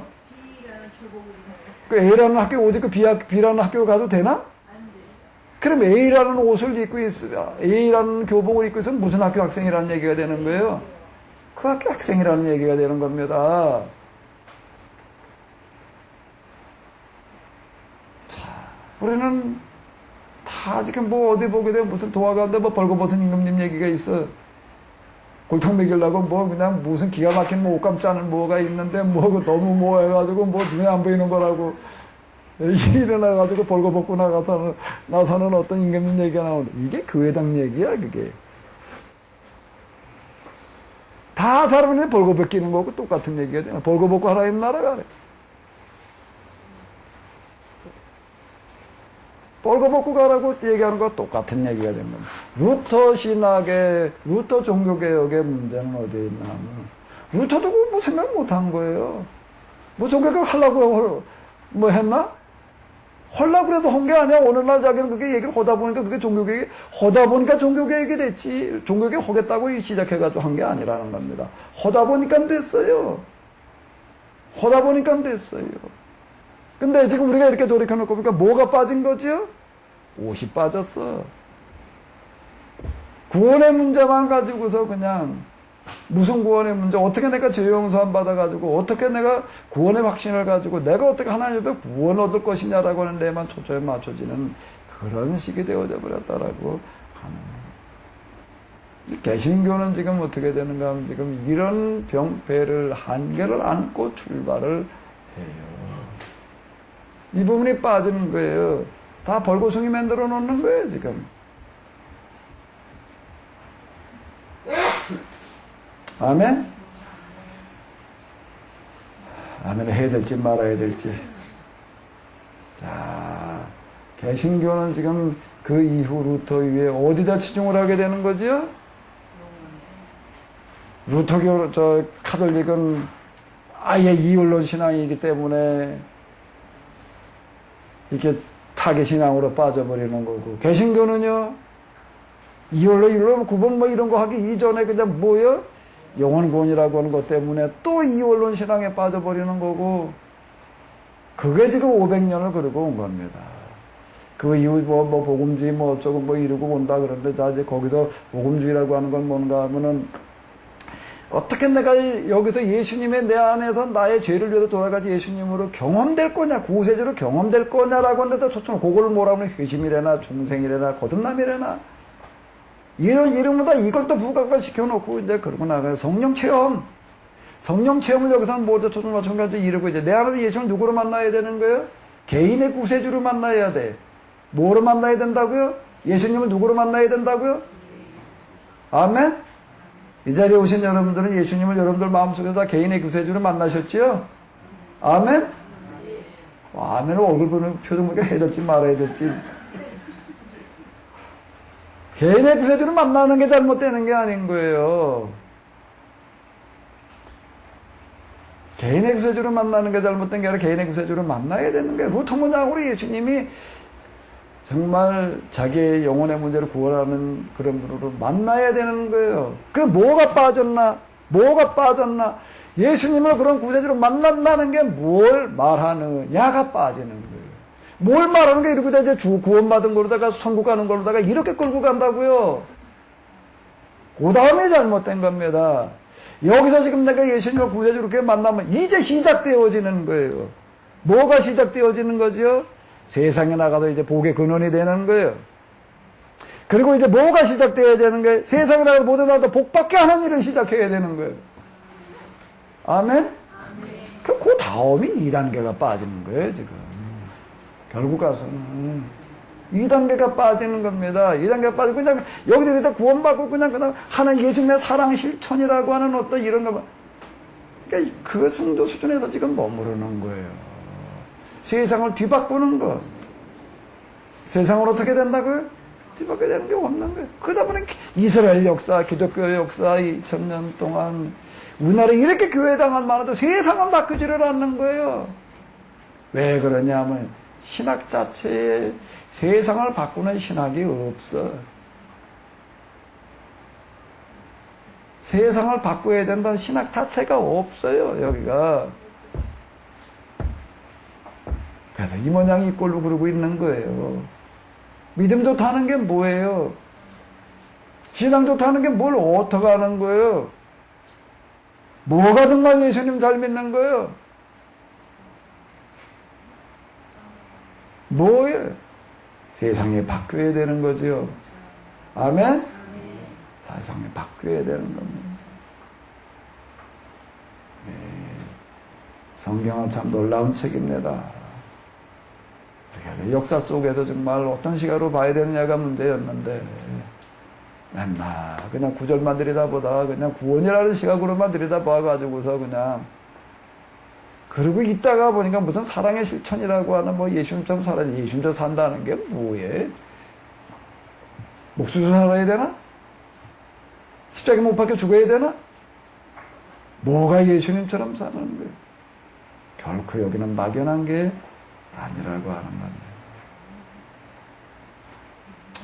그 A라는 학교 옷 입고 B라는 학교 가도 되나? 그럼 A라는 옷을 입고 A라는 교복을 입고 있으면 무슨 학교 학생이라는 얘기가 되는 거예요? 그 학교 학생이라는 얘기가 되는 겁니다. 자, 우리는 다 지금 뭐 어디 보게 되면 무슨 도화가인데 뭐 벌거벗은 임금님 얘기가 있어. 골탕 먹이려고 뭐 그냥 무슨 기가 막힌 뭐 옷감 짜는 뭐가 있는데 뭐 너무 뭐 해가지고 뭐 눈에 안 보이는 거라고 일어나가지고 벌거벗고 나서는 어떤 임금님 얘기가 나오는데 이게 교회당 얘기야 그게. 다 사람이 벌거벗기는 거고 똑같은 얘기가 되나. 벌거벗고 하나님 나라가 그래. 뻘거벗고 가라고 얘기하는 거 똑같은 얘기가 된 겁니다. 루터 신학의, 루터 종교개혁의 문제는 어디에 있나 하면, 루터도 뭐 생각 못 한 거예요. 뭐 종교개혁 하려고 뭐 했나? 하려고 그래도 한 게 아니야. 어느 날 자기는 그게 얘기를 하다 보니까 그게 종교개혁이, 하다 보니까 종교개혁이 됐지. 종교개혁 하겠다고 시작해가지고 한 게 아니라는 겁니다. 하다 보니까 됐어요. 하다 보니까 됐어요. 근데 지금 우리가 이렇게 돌이켜놓고 보니까 뭐가 빠진 거죠? 옷이 빠졌어. 구원의 문제만 가지고서 그냥 무슨 구원의 문제, 어떻게 내가 죄 용서함 받아가지고 어떻게 내가 구원의 확신을 가지고 내가 어떻게 하나님 앞에 구원 얻을 것이냐라고 하는 데만 초점에 맞춰지는 그런 식이 되어져 버렸다라고 하는 거예요. 개신교는 지금 어떻게 되는가 하면 지금 이런 병폐를 한계를 안고 출발을 해요. 이 부분이 빠지는 거예요. 다 벌거숭이 만들어 놓는 거예요, 지금. 아멘? 아멘을 해야 될지 말아야 될지. 자, 개신교는 지금 그 이후 루터 위에 어디다 치중을 하게 되는 거지요? 루터교, 카톨릭은 아예 이원론 신앙이기 때문에 이렇게 타겟 신앙으로 빠져버리는 거고, 개신교는요, 이원론, 율론, 구분 뭐 이런 거 하기 이전에 그냥 뭐요? 영혼구원이라고 하는 것 때문에 또 이원론 신앙에 빠져버리는 거고, 그게 지금 500년을 그러고 온 겁니다. 그 이후 뭐 복음주의 뭐 어쩌고 뭐 이러고 온다 그러는데, 자, 이제 거기서 복음주의라고 하는 건 뭔가 하면은, 어떻게 내가 여기서 예수님의 내 안에서 나의 죄를 위해서 돌아가지 예수님으로 경험될 거냐, 구세주로 경험될 거냐라고 하는데, 초점, 그걸 뭐라고 하면 회심이래나, 중생이래나, 거듭남이래나, 이런 이름보다 이걸 또 부각을 시켜놓고, 이제 그러고 나가요. 성령 체험. 성령 체험을 여기서는 뭐죠? 초점 맞춰가지고 이러고, 이제 내 안에서 예수를 누구로 만나야 되는 거예요? 개인의 구세주로 만나야 돼. 뭐로 만나야 된다고요? 예수님을 누구로 만나야 된다고요? 아멘? 이 자리에 오신 여러분들은 예수님을 여러분들 마음속에서 다 개인의 구세주로 만나셨지요? 아멘? 아멘을 얼굴 보는 표정 보니까 해야 될지 말아야 될지. 개인의 구세주를 만나는 게 잘못되는 게 아닌 거예요. 개인의 구세주를 만나는 게 잘못된 게 아니라 개인의 구세주를 만나야 되는 거예요. 루터문장으로 예수님이 정말 자기의 영혼의 문제를 구원하는 그런 분으로 만나야 되는 거예요. 그럼 뭐가 빠졌나? 뭐가 빠졌나? 예수님을 그런 구세주로 만난다는 게 뭘 말하느냐가 빠지는 거예요. 뭘 말하는 게 이러고 이제 구원받은 거로다가 천국 가는 거로다가 이렇게 끌고 간다고요. 그 다음에 잘못된 겁니다. 여기서 지금 내가 예수님을 구세주로 이렇게 만나면 이제 시작되어지는 거예요. 뭐가 시작되어지는 거죠? 세상에 나가서 이제 복의 근원이 되는 거예요. 그리고 이제 뭐가 시작되어야 되는 거예요? 세상에 나가서 모두 나도 복받게 하는 일을 시작해야 되는 거예요. 아멘? 그 다음이 2단계가 빠지는 거예요, 지금. 결국 가서는. 2단계가 빠지는 겁니다. 2단계가 빠지고, 그냥, 여기서 일단 구원받고, 그냥 하는 예수님의 사랑 실천이라고 하는 어떤 이런 거. 그러니까 그 정도 수준에서 지금 머무르는 거예요. 세상을 뒤바꾸는 것. 세상을 어떻게 된다고요? 뒤바뀌게 되는 게 없는 거예요. 그러다 보니 이스라엘 역사, 기독교 역사 2000년 동안 우리나라에 이렇게 교회당한 많아도 세상은 바뀌지를 않는 거예요. 왜 그러냐면 신학 자체에 세상을 바꾸는 신학이 없어. 세상을 바꿔야 된다는 신학 자체가 없어요, 여기가. 그래서 이 모양 이 꼴로 그러고 있는 거예요. 믿음 좋다는 게 뭐예요? 신앙 좋다는 게 뭘 어떻게 하는 거예요? 뭐가 정말 예수님 잘 믿는 거예요? 뭐예요? 세상에 바뀌어야 되는 거죠. 아멘? 세상에 바뀌어야 되는 겁니다. 네. 성경은 참 놀라운 책입니다. 역사 속에서 정말 어떤 시각으로 봐야 되느냐가 문제였는데, 맨날 그냥 구절만 들여다보다가 그냥 구원이라는 시각으로만 들여다봐가지고서 그냥 그러고 있다가 보니까 무슨 사랑의 실천이라고 하는 뭐 예수님처럼 예수님처럼 산다는 게 뭐예요? 목숨을 살아야 되나? 십자가에 못 박혀 죽어야 되나? 뭐가 예수님처럼 사는 거예요? 결코 여기는 막연한 게 아니라고 하는 말이에요.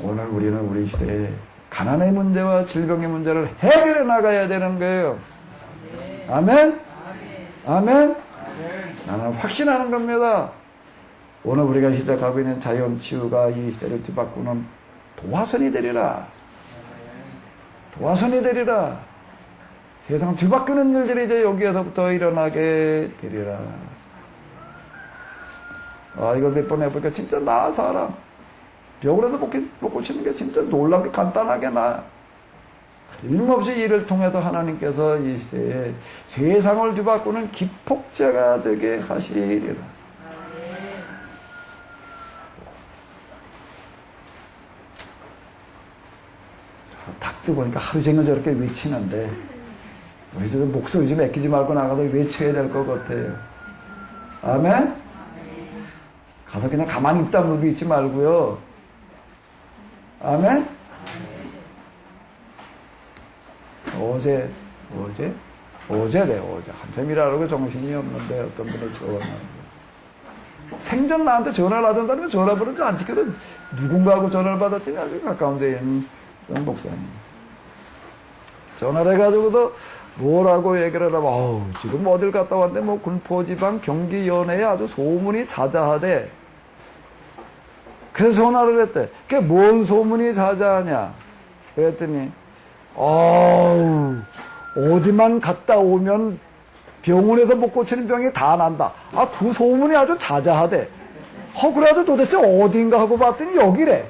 오늘 우리는 우리 시대에 가난의 문제와 질병의 문제를 해결해 나가야 되는 거예요. 아멘? 아멘? 나는 확신하는 겁니다. 오늘 우리가 시작하고 있는 자연치유가 이 시대를 뒤바꾸는 도화선이 되리라. 도화선이 되리라. 세상 뒤바꾸는 일들이 이제 여기에서부터 일어나게 되리라. 이걸 몇 번 해보니까 진짜 나 사람. 병원에서 못 고치는 게 진짜 놀랍게 간단하게 나. 틀림없이 이를 통해서 하나님께서 이 시대에 세상을 뒤바꾸는 기폭제가 되게 하시리라. 닭도 보니까 하루 종일 저렇게 외치는데 우리 좀 목소리 좀 아끼지 말고 나가서 외쳐야 될 것 같아요. 아멘? 가서 그냥 가만히 있다 물고 있지 말고요. 아멘? 어제래. 한참 일하려고 정신이 없는데 어떤 분이 전화하는 거예요. 생전 나한테 전화를 하던다면 전화번호도 안 지켜도 누군가하고 전화를 받았더니 아주 가까운 데에 있는 목사님. 전화를 해가지고도 뭐라고 얘기를 하면, 지금 어딜 갔다 왔는데, 뭐, 군포지방 경기 연예에 아주 소문이 자자하대. 그래서 전화를 했대. 그게 뭔 소문이 자자하냐? 그랬더니, 어디만 갔다 오면 병원에서 못 고치는 병이 다 난다. 그 소문이 아주 자자하대. 그래가지고 도대체 어딘가 하고 봤더니 여기래.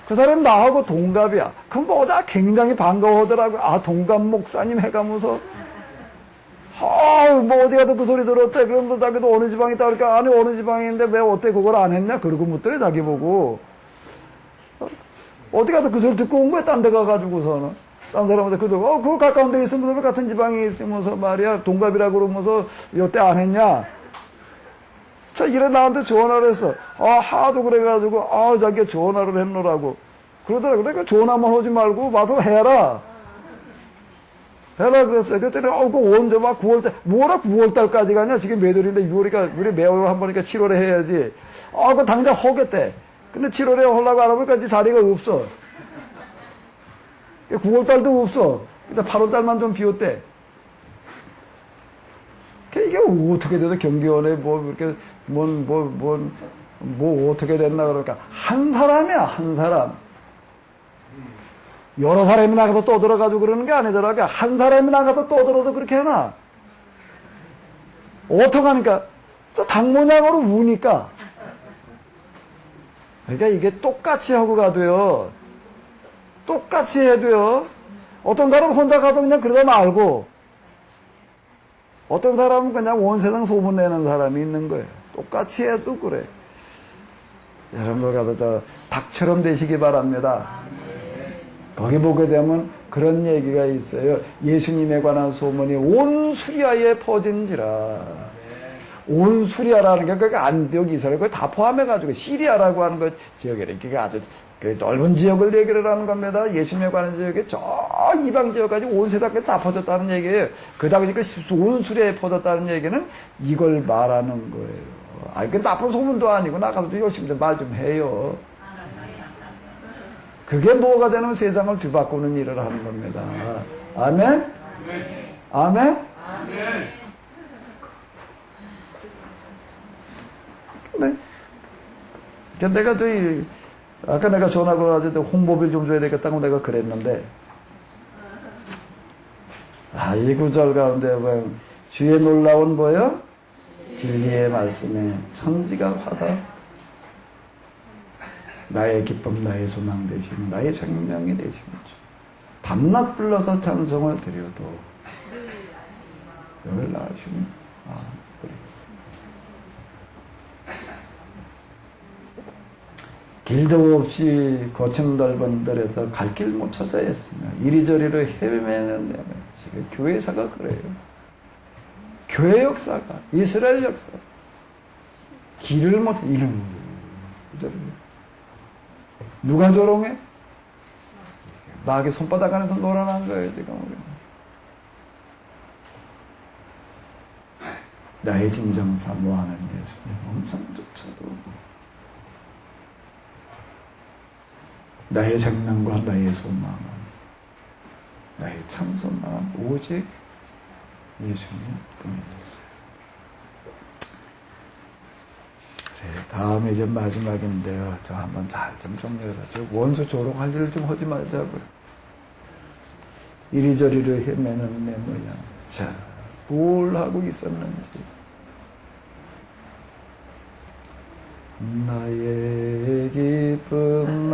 그 사람 나하고 동갑이야. 그럼 보자 굉장히 반가워하더라고. 동갑 목사님 해가면서 뭐 어디 가서 그 소리 들었대. 그럼 자기도 어느 지방에 있다 그러니까 아니 어느 지방인데 왜 어때 그걸 안 했냐? 그러고 묻더래 자기 보고. 어디 가서 그 소리 듣고 온 거야? 딴 데 가가지고서는. 딴 사람한테 그 가까운 데 있으면서 같은 지방에 있으면서 말이야 동갑이라고 그러면서 여태 안 했냐? 이래 나한테 전화를 했어. 하도 그래가지고 자기가 전화를 했노라고 그러더라고. 그러니까 전화만 하지 말고 와서 해라 그랬어요. 그랬더니 그 언제 막 9월달 뭐라 9월달까지 가냐? 지금 몇 월인데 6월이니까 우리 매월 한 번이니까 7월에 해야지. 그 당장 하겠대. 근데 7월에 하려고 알아보니까 이제 자리가 없어. 9월달도 없어. 일단 8월달만 좀 비웠대. 이게 어떻게 돼서 경기원에 이렇게 어떻게 됐나 그러니까 한 사람이야, 한 사람. 여러 사람이 나가서 떠들어가지고 그러는 게 아니더라고요. 한 사람이 나가서 떠들어서 그렇게 하나? 어떡하니까? 닭 모양으로 우니까. 그러니까 이게 똑같이 하고 가도요. 똑같이 해도요. 어떤 사람은 혼자 가서 그냥 그러다 말고, 어떤 사람은 그냥 온 세상 소문내는 사람이 있는 거예요. 똑같이 해도 그래. 여러분들 가서 닭처럼 되시기 바랍니다. 거기 보게 되면 그런 얘기가 있어요. 예수님에 관한 소문이 온 수리아에 퍼진지라. 온 수리아라는 게 그러니까 안디옥 이스라엘 그걸 다 포함해가지고 시리아라고 하는 것 지역에 이렇게 아주 그 넓은 지역을 얘기를 하는 겁니다. 예수님에 관한 지역에 저 이방 지역까지 온 세상까지 다 퍼졌다는 얘기예요. 그 당시 온 수리아에 퍼졌다는 얘기는 이걸 말하는 거예요. 그 나쁜 소문도 아니고 나가서 열심히 말 좀 해요. 그게 뭐가 되는 세상을 뒤바꾸는 일을 하는 겁니다. 아멘? 아멘? 네. 내가 아까 내가 전화 걸어가지고 홍보비를 좀 줘야 되겠다고 내가 그랬는데, 이 구절 가운데 주의 놀라운 뭐요? 진리의 말씀에 천지가 화다. 나의 기쁨, 나의 소망 되시는 나의 생명이 되시는 주. 밤낮 불러서 찬송을 드려도 여기를 나가시면 그래. 길도 없이 거친 넓은 들에서 갈 길 못 찾아 했으며 이리저리로 헤매는 지금 교회사가 그래요. 교회 역사가, 이스라엘 역사, 길을 못 이름. 누가 조롱해? 마귀 손바닥 안에서 놀아난 거예요, 지금. 나의 진정사 모하는 예수님 음성조차도 나의 장난과 나의 소망은 나의 참 소망은 오직 예수님 뿐이었어요. 그래, 다음에 이제 마지막인데요. 저 한번 잘 좀 정리해서 원수 조롱할 일 좀 하지 말자고요. 이리저리로 헤매는 내 모양. 자, 뭘 하고 있었는지. 나의 기쁨,